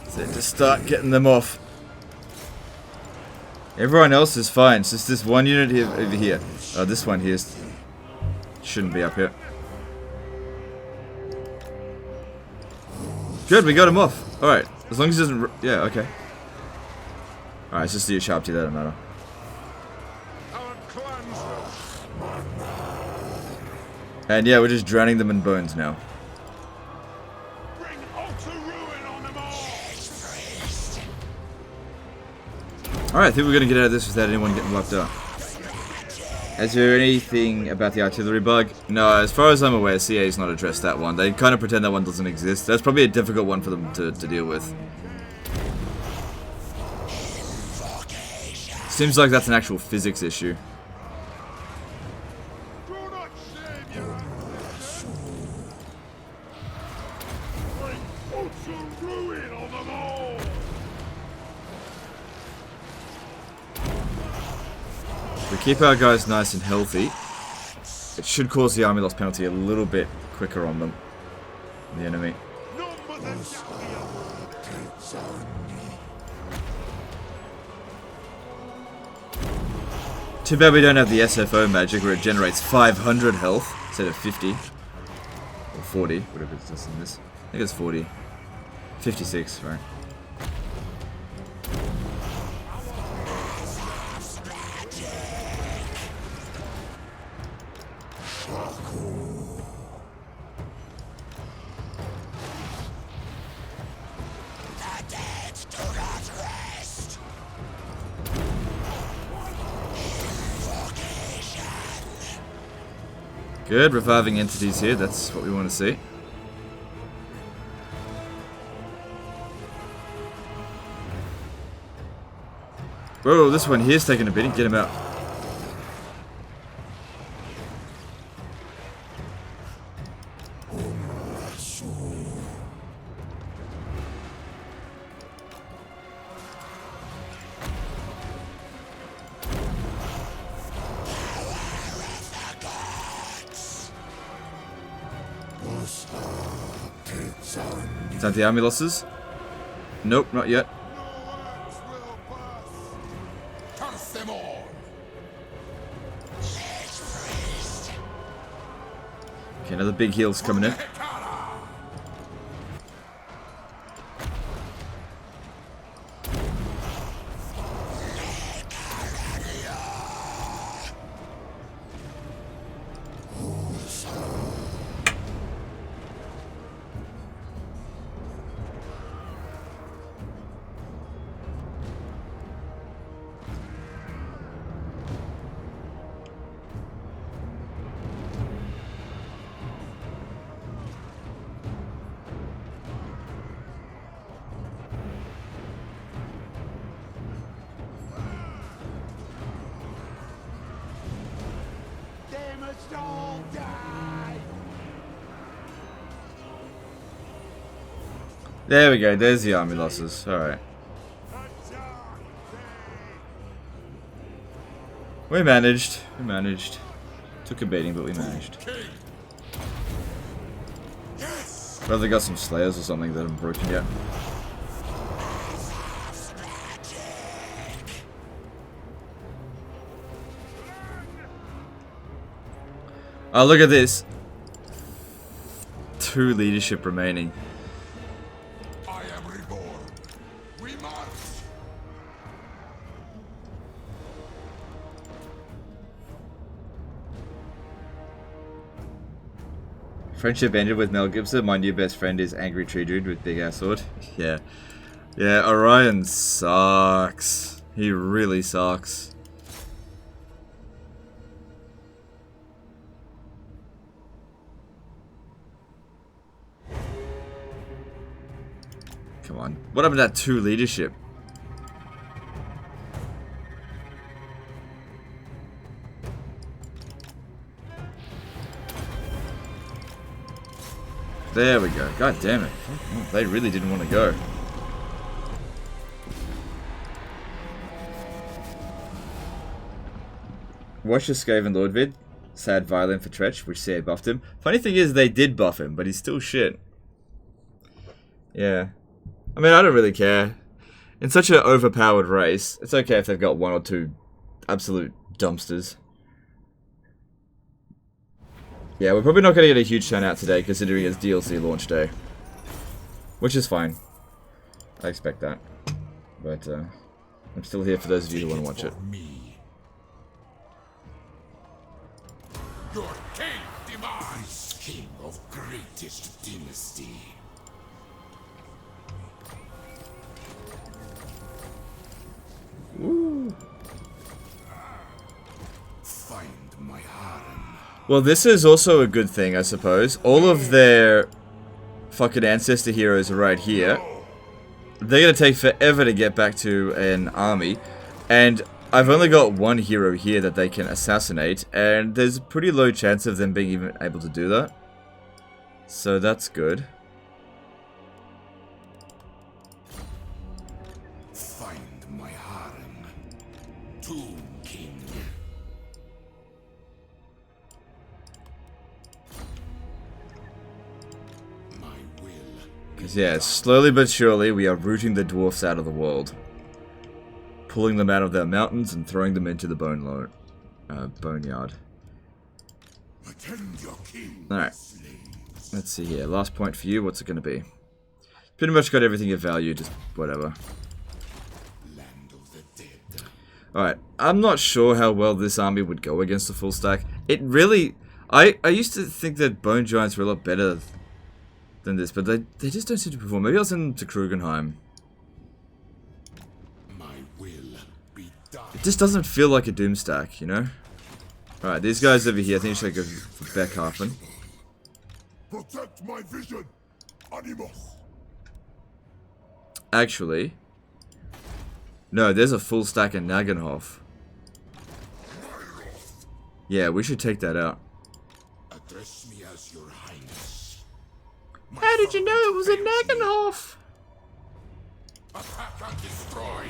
So just start getting them off. Everyone else is fine. It's just this one unit here, over here. Oh, this one here shouldn't be up here. Good, we got him off. Alright, as long as he doesn't... Yeah, okay. Alright, it's just the sharp T, that doesn't matter. And yeah, we're just drowning them in bones now. Bring utter ruin on them all. Alright, I think we're gonna get out of this without anyone getting wiped out. Is there anything about the artillery bug? No, as far as I'm aware, CA's not addressed that one. They kind of pretend that one doesn't exist. That's probably a difficult one for them to deal with. Seems like that's an actual physics issue. Do not shame your ancestors. Bring utter ruin on them all. If we keep our guys nice and healthy, it should cause the army loss penalty a little bit quicker on them. The enemy. Too bad we don't have the SFO magic where it generates 500 health instead of 50. Or 40, whatever it's just in this. I think it's 40. 56, right. Good, reviving entities here, that's what we want to see. Whoa, this one here's taking a beating, get him out. Is that the army losses? Nope, not yet. Curse them all. Okay, another big heal's coming in. There we go, there's the army losses. Alright. We managed. We managed. Took a beating, but we managed. Well, they got some slayers or something that haven't broken yet. Oh, look at this. 2 leadership remaining. I am reborn. We march. Friendship ended with Mel Gibson. My new best friend is Angry Tree Dude with big ass sword. Yeah. Yeah, Orion sucks. He really sucks. Come on. What happened to that 2 leadership? There we go. God damn it. They really didn't want to go. Watch the Skaven Lord vid. Sad violin for Tretch, which CA buffed him. Funny thing is, they did buff him, but he's still shit. Yeah. I mean, I don't really care. In such an overpowered race, it's okay if they've got 1 or 2 absolute dumpsters. Yeah, we're probably not going to get a huge turnout today, considering it's DLC launch day. Which is fine. I expect that. But, I'm still here for those of you who want to watch it. Your king demise, king of greatest dynasty. Woo. Find my harem. Well, this is also a good thing, I suppose. All of their fucking ancestor heroes are right here. They're gonna take forever to get back to an army. And I've only got 1 hero here that they can assassinate. And there's a pretty low chance of them being even able to do that. So that's good. Find my harem. Tomb King. My will. Because yeah, slowly but surely we are rooting the dwarfs out of the world. Pulling them out of their mountains and throwing them into the boneyard. Attend your king. Alright. Let's see here. Last point for you. What's it going to be? Pretty much got everything of value, just whatever. Land of the dead. Alright. I'm not sure how well this army would go against a full stack. It really... I used to think that Bone Giants were a lot better than this, but they just don't seem to perform. Maybe I'll send them to Krugenheim. It just doesn't feel like a Doomstack, you know? Alright, these guys over here, I think I should go for Beckhafen. Protect my vision, Animus. Actually, no, there's a full stack in Nagenhof. Yeah, we should take that out. Address me as your highness. How did you know it was a Nagenhof? Attack and destroy.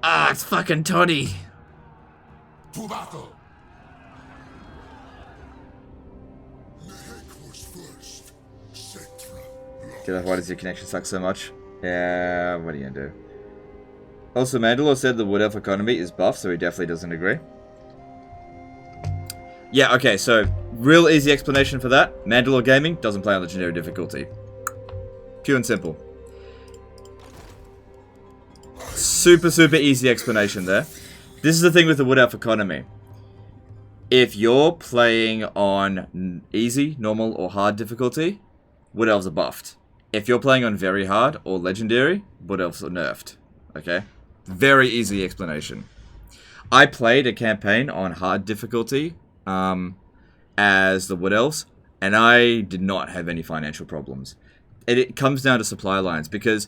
Ah, it's fucking Toddy. To battle. Why does your connection suck so much? Yeah, what are you gonna do? Also, Mandalore said the Wood Elf economy is buff, so he definitely doesn't agree. Yeah, okay, so, real easy explanation for that. Mandalore Gaming doesn't play on legendary difficulty. Pure and simple. Super easy explanation there. This is the thing with the Wood Elf economy. If you're playing on easy, normal, or hard difficulty, Wood Elves are buffed. If you're playing on very hard or legendary, Wood Elves are nerfed. Okay? Very easy explanation. I played a campaign on hard difficulty as the Wood Elves, and I did not have any financial problems. It comes down to supply lines, because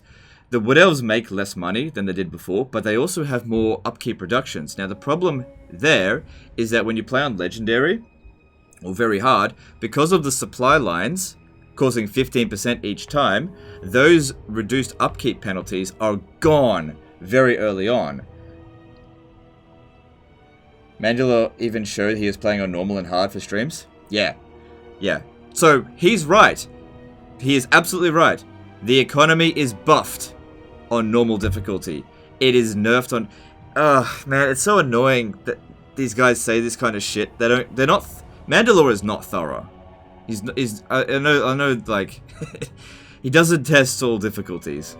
the Wood Elves make less money than they did before, but they also have more upkeep reductions. Now, the problem there is that when you play on legendary or very hard, because of the supply lines causing 15% each time, those reduced upkeep penalties are gone very early on. Mandalore even showed he was playing on normal and hard for streams. Yeah. So, he's right. He is absolutely right. The economy is buffed on normal difficulty. It is nerfed on... Ugh, man, it's so annoying that these guys say this kind of shit. They're not... Mandalore is not thorough. I know, like... he doesn't test all difficulties.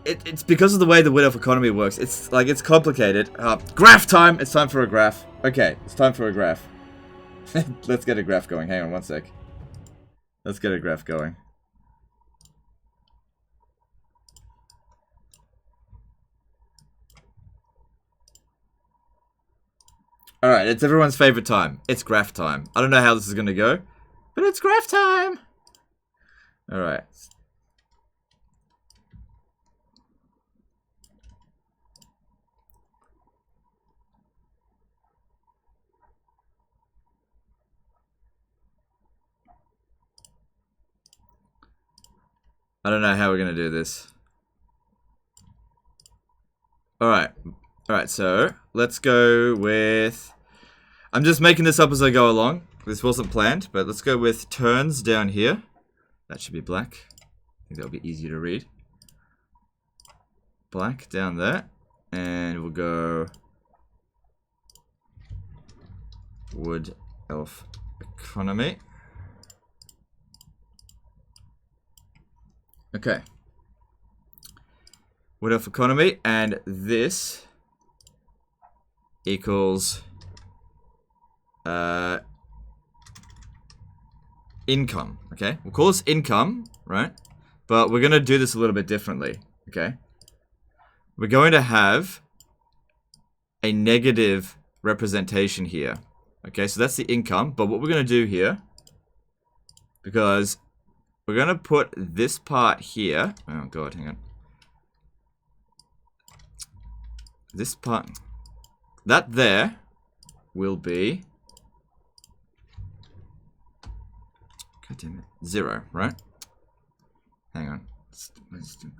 It's because of the way the Wood Elf economy works. It's complicated. Graph time! It's time for a graph. Okay, it's time for a graph. Let's get a graph going. Hang on one sec. Let's get a graph going. Alright, it's everyone's favorite time. It's graph time. I don't know how this is going to go, but it's graph time! Alright. I don't know how we're going to do this. Alright. Alright, so let's go with... I'm just making this up as I go along. This wasn't planned, but let's go with turns down here. That should be black. I think that'll be easier to read. Black down there. And we'll go... Wood Elf Economy. Okay. Wood Elf Economy, and this equals income. Okay, we'll call this income, right? But we're gonna do this a little bit differently. Okay, we're going to have a negative representation here. Okay, so that's the income. But what we're gonna do here, because we're gonna put this part here. Oh god, hang on. This part, that there will be, god damn it, 0, right? Hang on, it's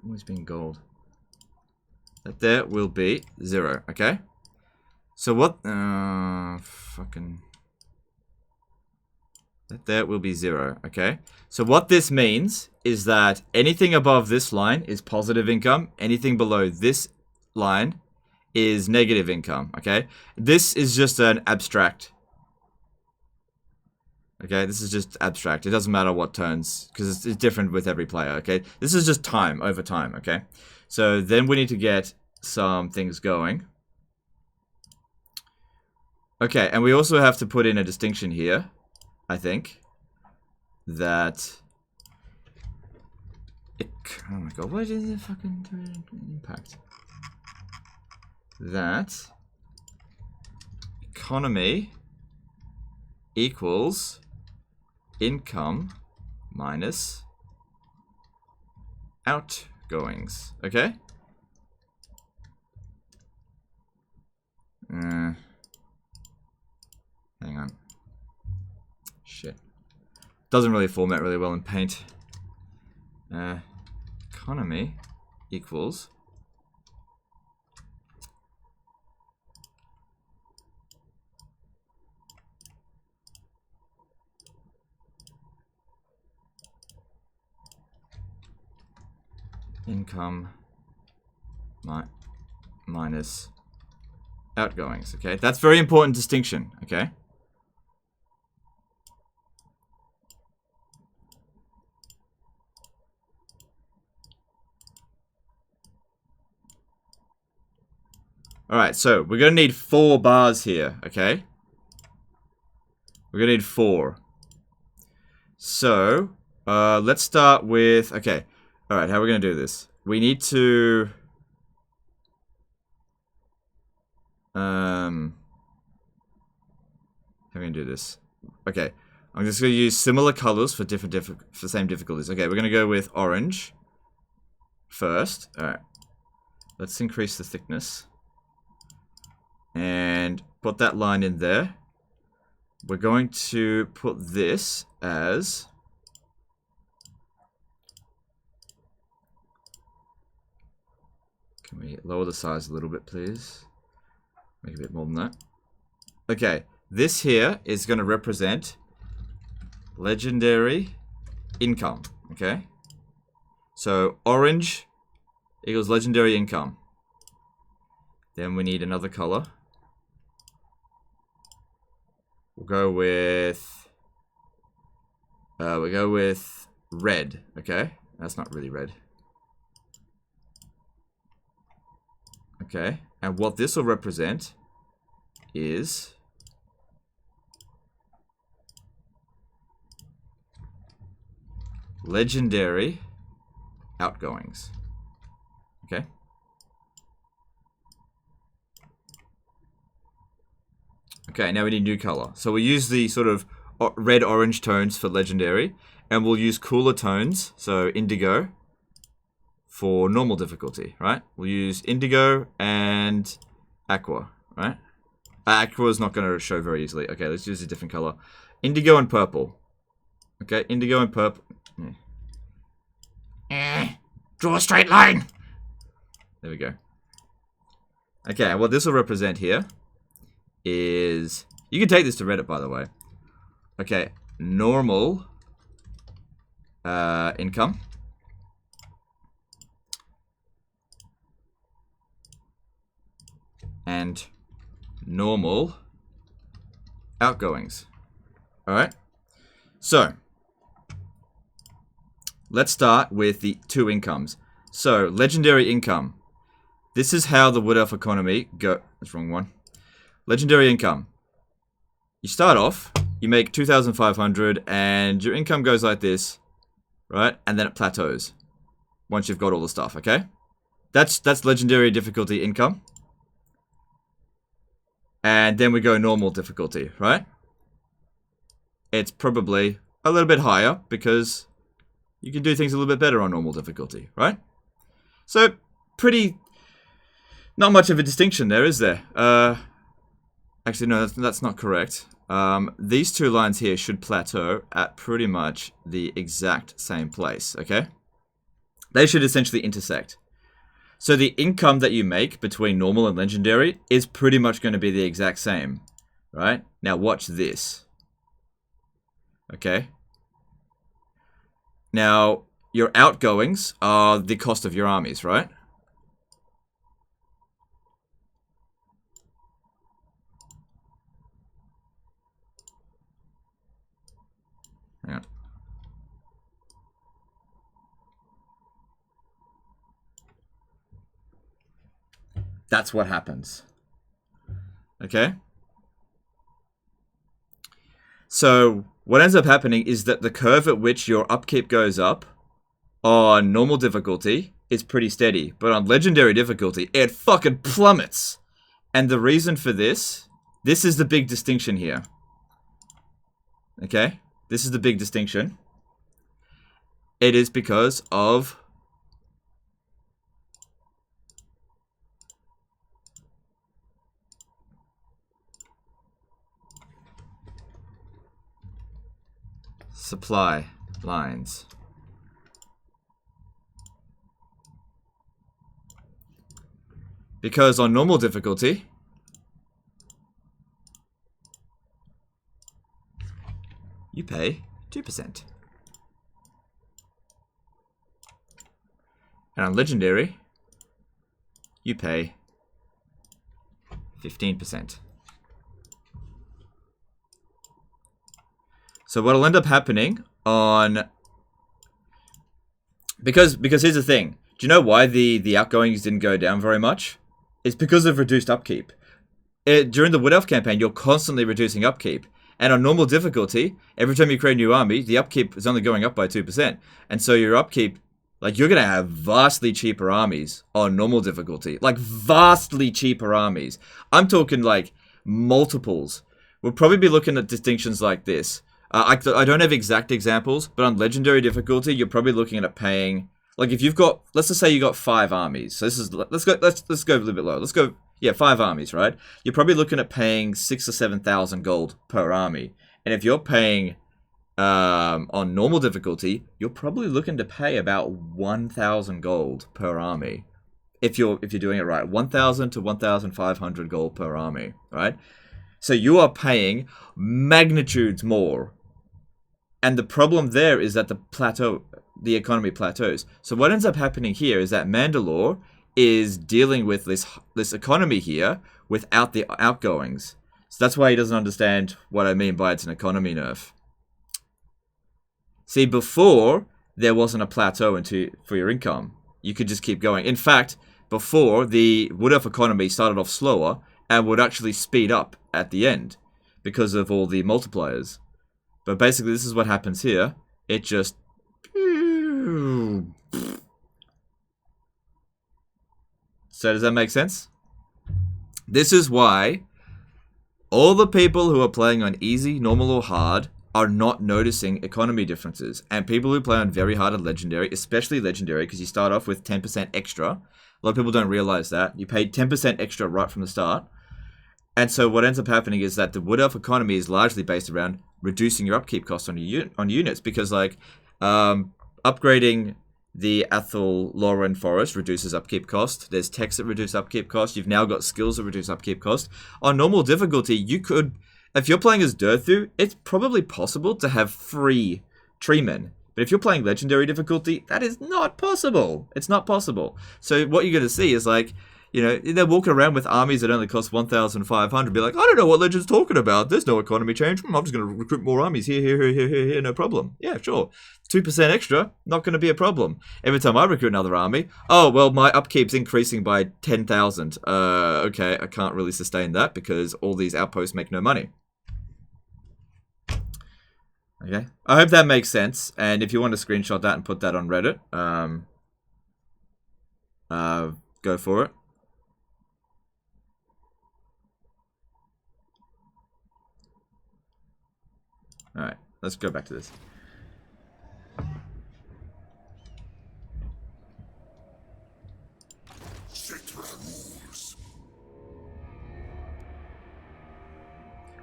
always been gold. That there will be 0, okay? So what, fucking, that there will be 0, okay? So what this means is that anything above this line is positive income, anything below this line is negative income, okay? This is just an abstract. Okay, this is just abstract. It doesn't matter what turns, because it's different with every player, okay? This is just time, over time, okay? So then we need to get some things going. Okay, and we also have to put in a distinction here, I think, that... oh my god, what is the fucking impact? That economy equals income minus outgoings. Okay? Hang on. Shit. Doesn't really format really well in Paint. Economy equals income minus outgoings. Okay, that's very important distinction. Okay. All right, so we're gonna need 4 bars here. Okay, we're gonna need 4. So let's start with okay. All right, how are we gonna do this? We need to how are we gonna do this? Okay, I'm just gonna use similar colors for for same difficulties. Okay, we're gonna go with orange first. All right, let's increase the thickness and put that line in there. We're going to put this as can we lower the size a little bit, please? Make a bit more than that. Okay, this here is going to represent legendary income. Okay, so orange equals legendary income. Then we need another color. We'll go with red. Okay, that's not really red. Okay, and what this will represent is legendary outgoings. Okay. Okay, now we need new color. So we use the sort of red-orange tones for legendary, and we'll use cooler tones, so indigo, for normal difficulty, right? We'll use indigo and aqua, right? Aqua is not going to show very easily. Okay, let's use a different color. Indigo and purple. Okay, indigo and purple. Draw a straight line. There we go. Okay, what this will represent here is... You can take this to Reddit, by the way. Okay, normal income. And normal outgoings. Alright? So, let's start with the two incomes. So, legendary income. This is how the Wood Elf economy go... That's the wrong one. Legendary income. You start off, you make 2,500, and your income goes like this, right? And then it plateaus once you've got all the stuff, okay? That's legendary difficulty income. And then we go normal difficulty, right? It's probably a little bit higher because you can do things a little bit better on normal difficulty, right? So, pretty... Not much of a distinction there, is there? Actually, no, that's not correct. These two lines here should plateau at pretty much the exact same place, okay? They should essentially intersect. So the income that you make between normal and legendary is pretty much going to be the exact same, right? Now watch this. Okay? Now, your outgoings are the cost of your armies, right? Hang on. That's what happens. Okay? So, what ends up happening is that the curve at which your upkeep goes up on normal difficulty is pretty steady. But on legendary difficulty, it fucking plummets. And the reason for this is the big distinction here. Okay? This is the big distinction. It is because of supply lines. Because on normal difficulty, you pay 2%. And on legendary, you pay 15%. So what'll end up happening on... Because here's the thing. Do you know why the outgoings didn't go down very much? It's because of reduced upkeep. During the Wood Elf campaign, you're constantly reducing upkeep. And on normal difficulty, every time you create a new army, the upkeep is only going up by 2%. And so your upkeep, like, you're going to have vastly cheaper armies on normal difficulty. Like, vastly cheaper armies. I'm talking, like, multiples. We'll probably be looking at distinctions like this. I don't have exact examples, but on legendary difficulty, you're probably looking at paying... Like, if you've got... Let's just say you got 5 armies. So this is... Let's go a little bit lower. Let's go... Yeah, 5 armies, right? You're probably looking at paying 6,000 or 7,000 gold per army. And if you're paying on normal difficulty, you're probably looking to pay about 1,000 gold per army. If you're doing it right, 1,000 to 1,500 gold per army, right? So you are paying magnitudes more. And the problem there is that the economy plateaus. So what ends up happening here is that Mandalore is dealing with this economy here without the outgoings. So that's why he doesn't understand what I mean by it's an economy nerf. See, before, there wasn't a plateau for your income. You could just keep going. In fact, before, the Wood Elf economy started off slower and would actually speed up at the end because of all the multipliers. But basically, this is what happens here. It just So does that make sense? This is why all the people who are playing on easy, normal, or hard are not noticing economy differences. And people who play on very hard and legendary, especially legendary, because you start off with 10% extra. A lot of people don't realize that. You paid 10% extra right from the start. And so what ends up happening is that the Wood Elf economy is largely based around reducing your upkeep cost on units. Because, like, upgrading the Athel Lauren Forest reduces upkeep cost. There's techs that reduce upkeep cost. You've now got skills that reduce upkeep cost. On normal difficulty, you could... If you're playing as Durthu, it's probably possible to have free treemen. But if you're playing legendary difficulty, that is not possible. It's not possible. So what you're going to see is, like, you know, they're walking around with armies that only cost 1,500. Be like, I don't know what Legend's talking about. There's no economy change. I'm just going to recruit more armies. Here, no problem. Yeah, sure. 2% extra, not going to be a problem. Every time I recruit another army, oh, well, my upkeep's increasing by 10,000. Okay, I can't really sustain that because all these outposts make no money. Okay, I hope that makes sense. And if you want to screenshot that and put that on Reddit, go for it. Alright, let's go back to this. Settra rules.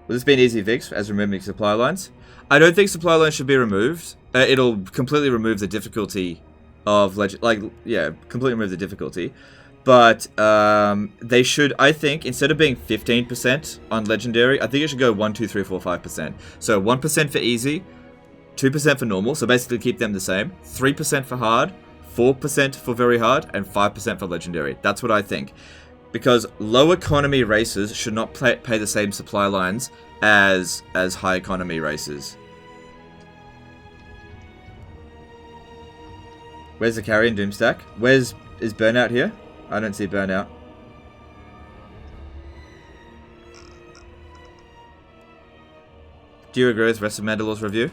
Will this be an easy fix as removing supply lines? I don't think supply lines should be removed. It'll completely remove the difficulty of completely remove the difficulty. But they should, I think, instead of being 15% on legendary, I think it should go 1, 2, 3, 4, 5%. So 1% for easy, 2% for normal, so basically keep them the same. 3% for hard, 4% for very hard, and 5% for legendary. That's what I think. Because low economy races should not pay the same supply lines as high economy races. Where's the carry in Doomstack? Is Burnout here? I don't see Burnout. Do you agree with the rest of Mandalor's review?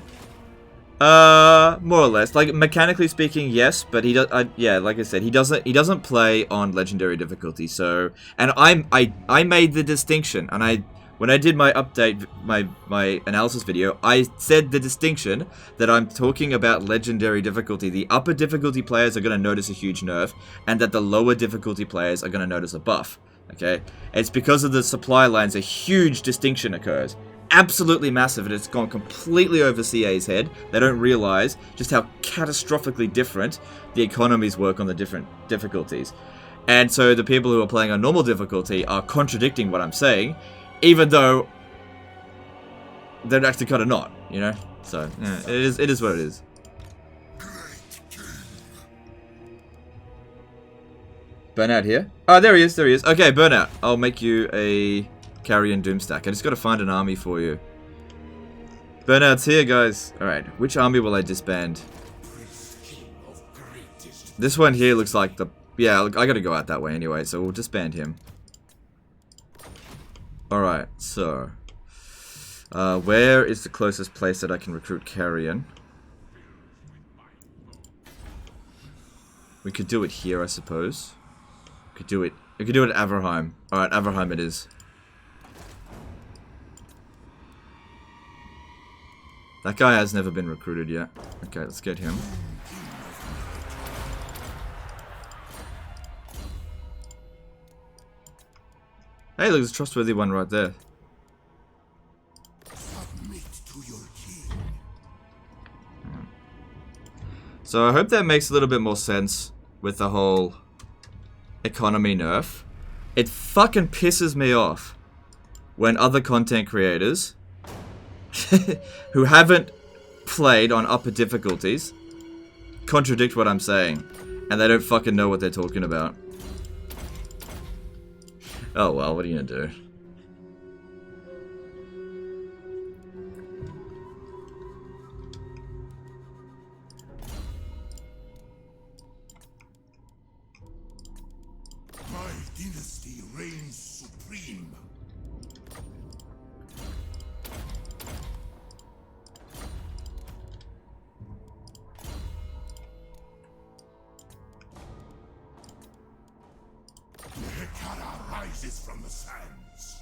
More or less. Like, mechanically speaking, yes, but he does. Yeah, like I said, he doesn't play on legendary difficulty. So, and I made the distinction, and when I did my update, my analysis video, I said the distinction that I'm talking about legendary difficulty. The upper difficulty players are going to notice a huge nerf, and that the lower difficulty players are going to notice a buff. Okay, it's because of the supply lines. A huge distinction occurs. Absolutely massive, and it's gone completely over CA's head. They don't realize just how catastrophically different the economies work on the different difficulties. And so the people who are playing on normal difficulty are contradicting what I'm saying, even though they're actually kind of not, you know? So, yeah, it is what it is. Burnout here? Oh, there he is. Okay, Burnout. I'll make you a carry in Doomstack. I just gotta find an army for you. Burnout's here, guys. Alright, which army will I disband? This one here looks like the... Yeah, I gotta go out that way anyway, so we'll disband him. Alright, so... where is the closest place that I can recruit carrion? We could do it here, I suppose. We could do it at Averheim. Alright, Averheim it is. That guy has never been recruited yet. Okay, let's get him. Hey, look, there's a trustworthy one right there. Submit to your king. So I hope that makes a little bit more sense with the whole economy nerf. It fucking pisses me off when other content creators who haven't played on upper difficulties contradict what I'm saying, and they don't fucking know what they're talking about. Oh well, what are you gonna do? My dynasty reigns supreme. rises from the sands.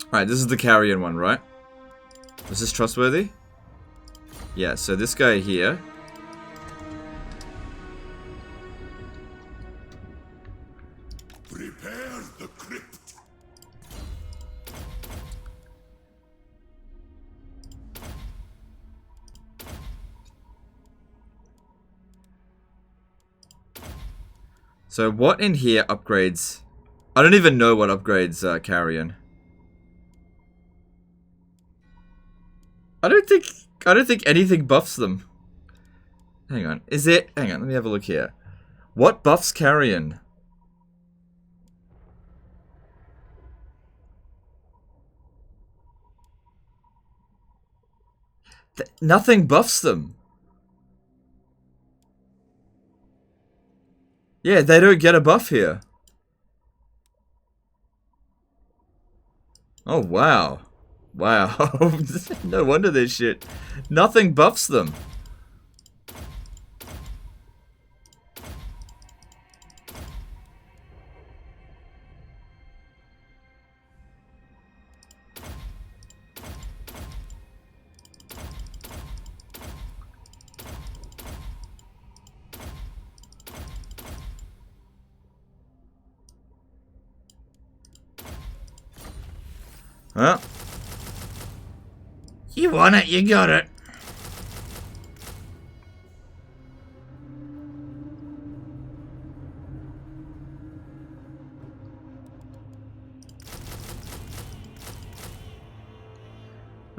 Alright, this is the carrion one, right? Is this trustworthy? Yeah, so this guy here. Prepare the crypt. So what in here upgrades? I don't even know what upgrades carrion. I don't think anything buffs them. Hang on. Is it? Hang on, let me have a look here. What buffs carrion? Nothing buffs them. Yeah, they don't get a buff here. Oh, wow. Wow. No wonder this shit. Nothing buffs them. Huh? You want it, you got it.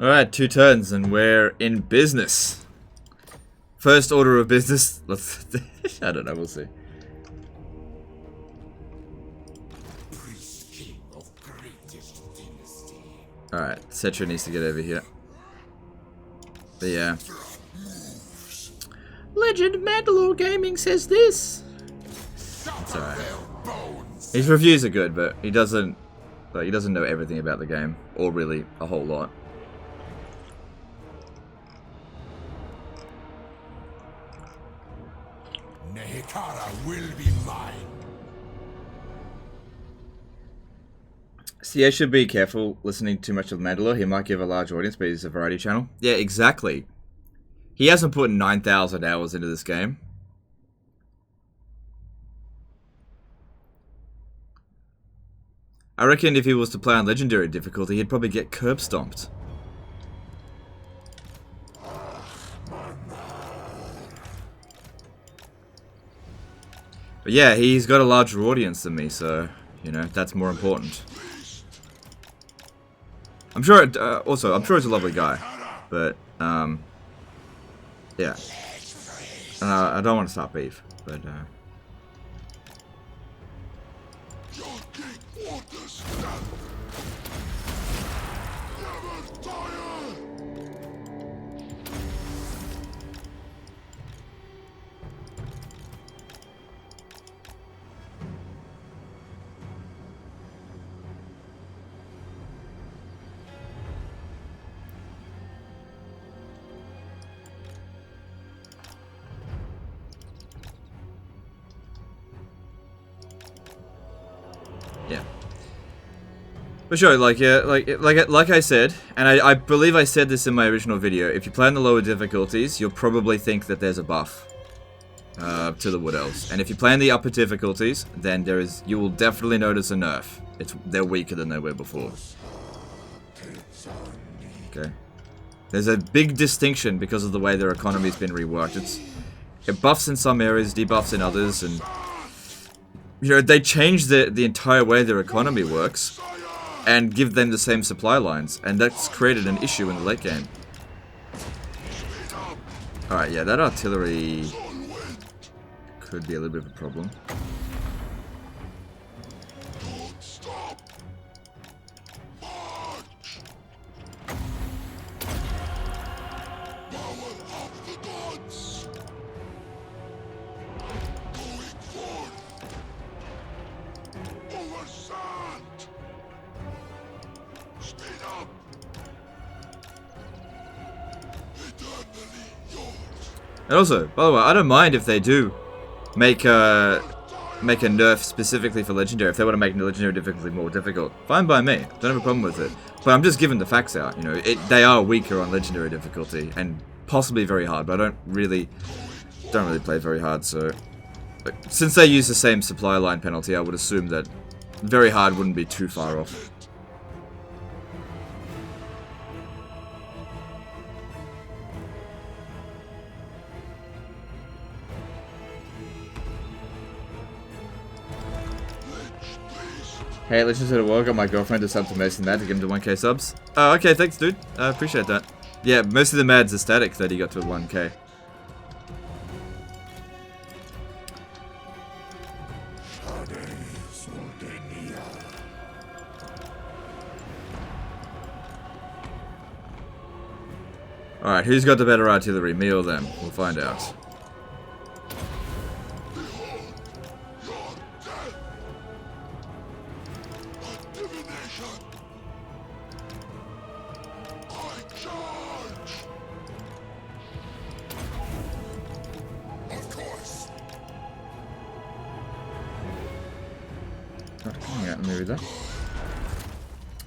Alright, 2 turns and we're in business. First order of business. Let's. I don't know, we'll see. Priest king of greatest dynasty. Alright, Settra needs to get over here. But yeah. Legend Mandalore Gaming says this. It's alright. His reviews are good, but he doesn't know everything about the game. Or really a whole lot. Nehekara will be mine. See, I should be careful listening too much of Mandalore. He might give a large audience, but he's a variety channel. Yeah, exactly. He hasn't put 9,000 hours into this game. I reckon if he was to play on Legendary difficulty, he'd probably get curb stomped. But yeah, he's got a larger audience than me, so, you know, that's more important. I'm sure, also, I'm sure he's a lovely guy, but, yeah. I don't want to start beef, but, yeah. For sure, like I said, and I believe I said this in my original video, if you play on the lower difficulties, you'll probably think that there's a buff to the Wood Elves. And if you play in the upper difficulties, then you will definitely notice a nerf. They're weaker than they were before. Okay. There's a big distinction because of the way their economy's been reworked. It buffs in some areas, debuffs in others, and you know, they changed the entire way their economy works and give them the same supply lines, and that's created an issue in the late game. Alright, yeah, that artillery could be a little bit of a problem. And also, by the way, I don't mind if they do make a nerf specifically for Legendary. If they want to make Legendary difficulty more difficult, fine by me. Don't have a problem with it. But I'm just giving the facts out. You know, they are weaker on Legendary difficulty and possibly very hard. But I don't really play very hard. So, since they use the same supply line penalty, I would assume that very hard wouldn't be too far off. Hey, LegendofTotalWar, got my girlfriend to sub to Mason Mad to get him to 1k subs. Oh, okay, thanks, dude. I appreciate that. Yeah, most of the Mads are static that he got to 1k. Alright, who's got the better artillery, me or them? We'll find out.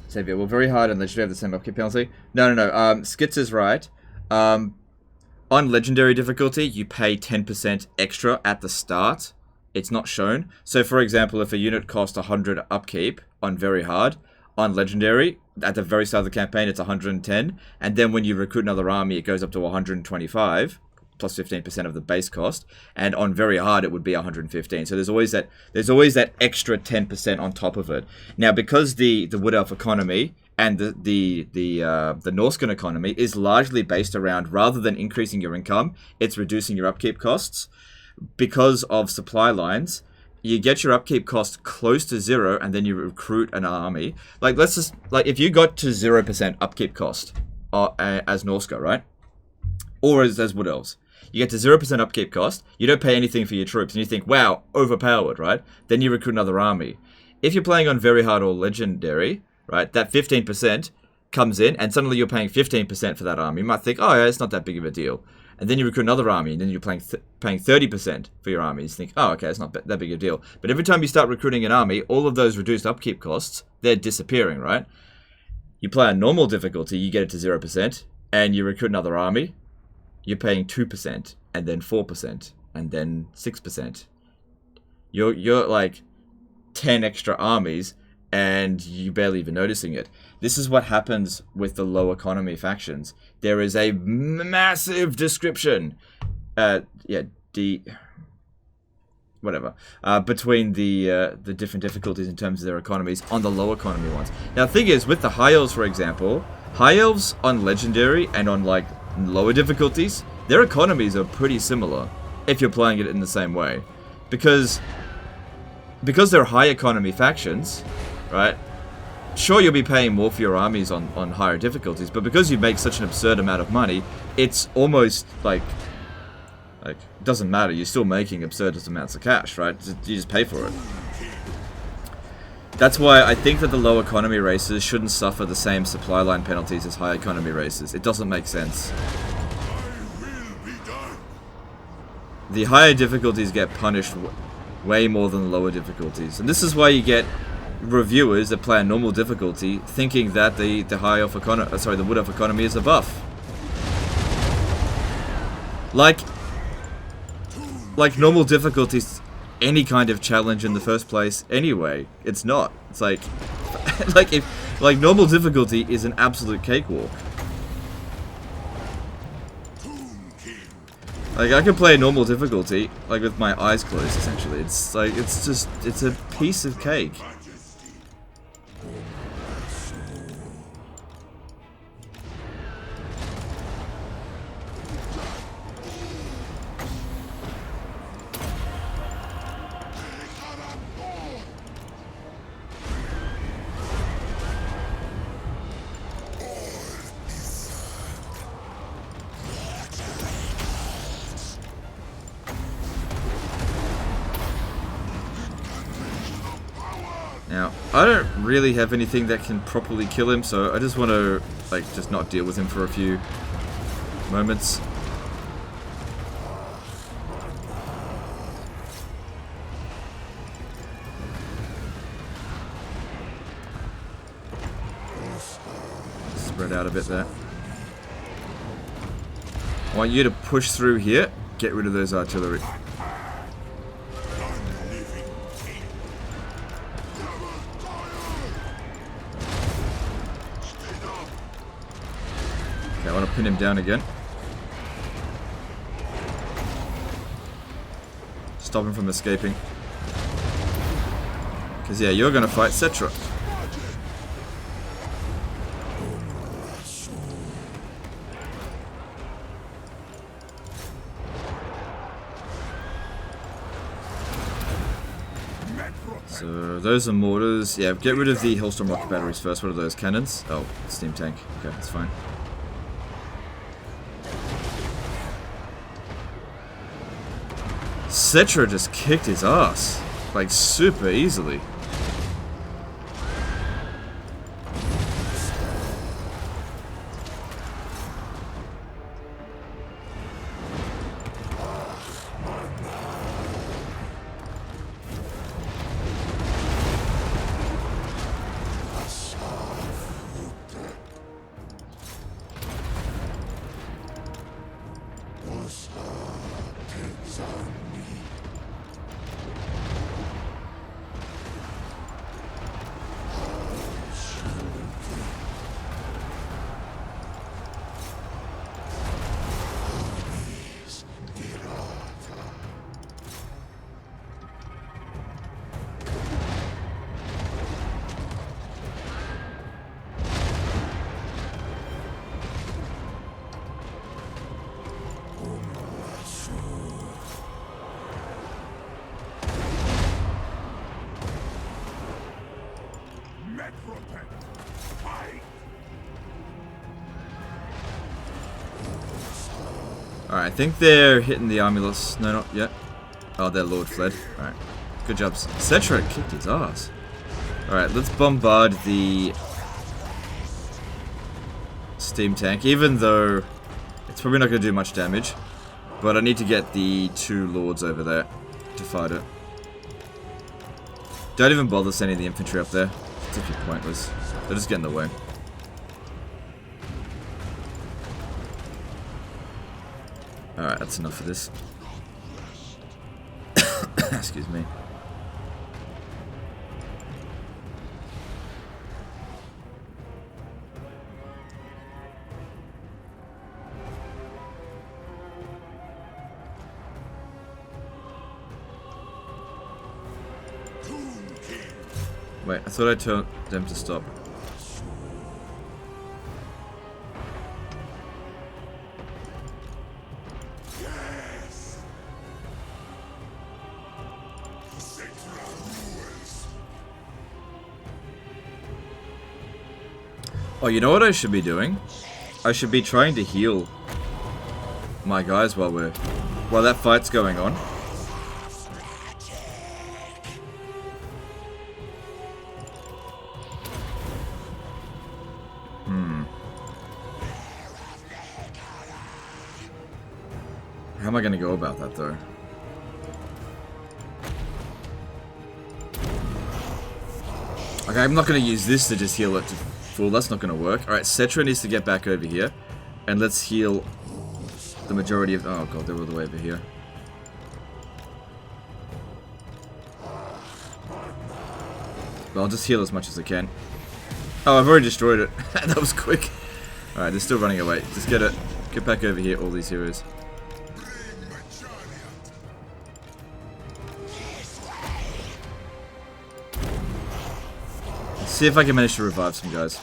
Xavier, well, very hard and Legendary have the same upkeep penalty. No. Skitz is right. On Legendary difficulty, you pay 10% extra at the start. It's not shown. So, for example, if a unit costs 100 upkeep on very hard, on Legendary, at the very start of the campaign, it's 110. And then when you recruit another army, it goes up to 125. Plus 15% of the base cost, and on very hard it would be 115. So there's always that extra 10% on top of it. Now, because the Wood Elf economy and the Norscan economy is largely based around, rather than increasing your income, it's reducing your upkeep costs. Because of supply lines, you get your upkeep cost close to 0, and then you recruit an army. Like, let's just, like, if you got to 0% upkeep cost as Norsca, right, or as Wood Elves, you get to 0% upkeep cost, you don't pay anything for your troops, and you think, wow, overpowered, right? Then you recruit another army. If you're playing on very hard or Legendary, right, that 15% comes in, and suddenly you're paying 15% for that army. You might think, oh, yeah, it's not that big of a deal. And then you recruit another army, and then you're paying 30% for your army. You think, oh, okay, it's not that big a deal. But every time you start recruiting an army, all of those reduced upkeep costs, they're disappearing, right? You play on normal difficulty, you get it to 0%, and you recruit another army, you're paying 2%, and then 4%, and then 6%. You're like 10 extra armies, and you barely even noticing it. This is what happens with the low economy factions. There is a massive description, between the different difficulties in terms of their economies on the low economy ones. Now, the thing is, with the High Elves, for example, High Elves on Legendary and on, like, lower difficulties, their economies are pretty similar if you're playing it in the same way. Because they're high economy factions, right? Sure, you'll be paying more for your armies on higher difficulties, but because you make such an absurd amount of money, it's almost like it doesn't matter. You're still making absurd amounts of cash, right? You just pay for it. That's why I think that the low economy races shouldn't suffer the same supply line penalties as high economy races. It doesn't make sense. The higher difficulties get punished way more than the lower difficulties. And this is why you get reviewers that play a normal difficulty thinking that the Wood Elf economy is a buff. Like normal difficulties, any kind of challenge in the first place anyway. It's not. It's like normal difficulty is an absolute cakewalk. Like, I can play normal difficulty, like, with my eyes closed, essentially. It's like, it's a piece of cake. Now, I don't really have anything that can properly kill him, so I just want to, like, just not deal with him for a few moments. spread out a bit there. I want you to push through here. Get rid of those artillery. Okay, I want to pin him down again. Stop him from escaping. Because, yeah, you're going to fight Settra. So, those are mortars. Yeah, get rid of the Hellstorm rocket batteries first. What are those? Cannons? Oh, steam tank. Okay, that's fine. Settra just kicked his ass. Like, super easily. Alright, I think they're hitting the Armulus. No, not yet. Oh, their Lord fled. Alright. Good job. Settra kicked his ass. Alright, let's bombard the steam tank, even though it's probably not going to do much damage. But I need to get the 2 Lords over there to fight it. Don't even bother sending the infantry up there. It's actually pointless. They'll just get in the way. Alright, that's enough of this. Excuse me. Wait, I thought I told them to stop. Oh, you know what I should be doing? I should be trying to heal my guys while that fight's going on. How am I going to go about that, though? Okay, I'm not going to use this to just heal it to full. That's not going to work. Alright, Settra needs to get back over here. And let's heal the majority of... Oh god, they're all the way over here. But I'll just heal as much as I can. Oh, I've already destroyed it. That was quick. Alright, they're still running away. Just get it. Get back over here, all these heroes. See if I can manage to revive some guys.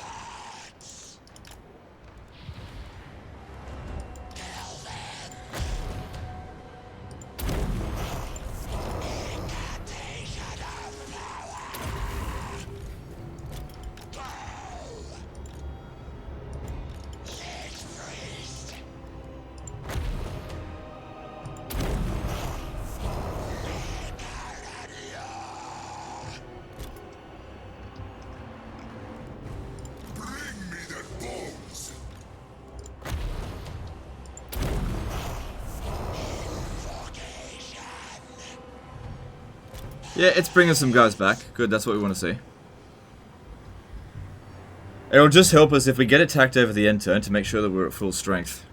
Yeah, it's bringing some guys back. Good, that's what we want to see. It'll just help us if we get attacked over the end turn to make sure that we're at full strength.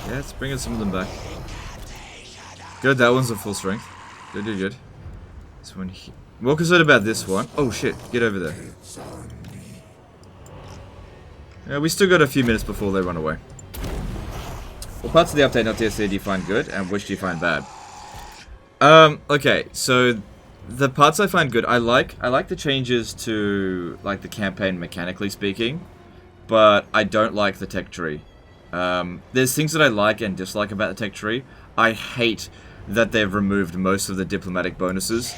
Yeah, let's bring in some of them back. Good, that one's at full strength. Good, good, good. This one here. More concerned about this one. Oh shit, get over there. Yeah, we still got a few minutes before they run away. What parts of the update, not DLC, do you find good, and which do you find bad? Okay, so the parts I find good, I like the changes to like the campaign mechanically speaking, but I don't like the tech tree. There's things that I like and dislike about the tech tree. I hate that they've removed most of the diplomatic bonuses.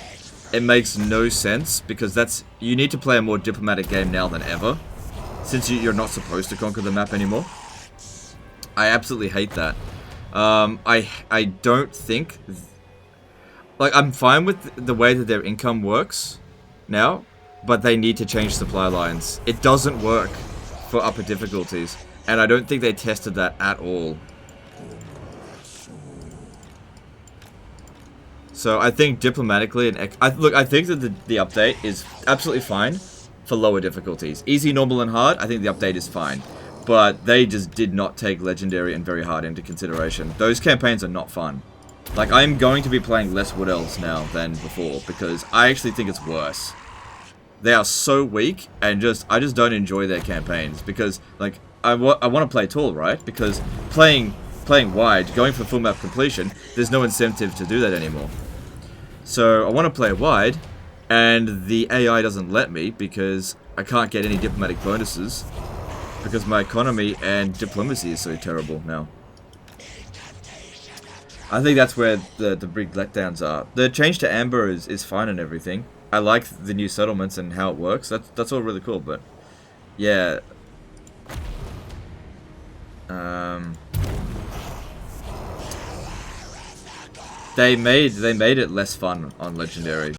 It makes no sense, because you need to play a more diplomatic game now than ever, since you're not supposed to conquer the map anymore. I absolutely hate that. I don't think... Like, I'm fine with the way that their income works now, but they need to change supply lines. It doesn't work for upper difficulties, and I don't think they tested that at all. So I think diplomatically, I think that the update is absolutely fine for lower difficulties. Easy, normal, and hard, I think the update is fine. But they just did not take legendary and very hard into consideration. Those campaigns are not fun. Like, I'm going to be playing less Wood Elves now than before, because I actually think it's worse. They are so weak, and I just don't enjoy their campaigns, because, like, I want to play tall, right? Because playing wide, going for full map completion, there's no incentive to do that anymore. So I want to play wide, and the AI doesn't let me because I can't get any diplomatic bonuses because my economy and diplomacy is so terrible now. I think that's where the big letdowns are. The change to Amber is fine and everything. I like the new settlements and how it works. That's all really cool, but yeah. They made it less fun on Legendary.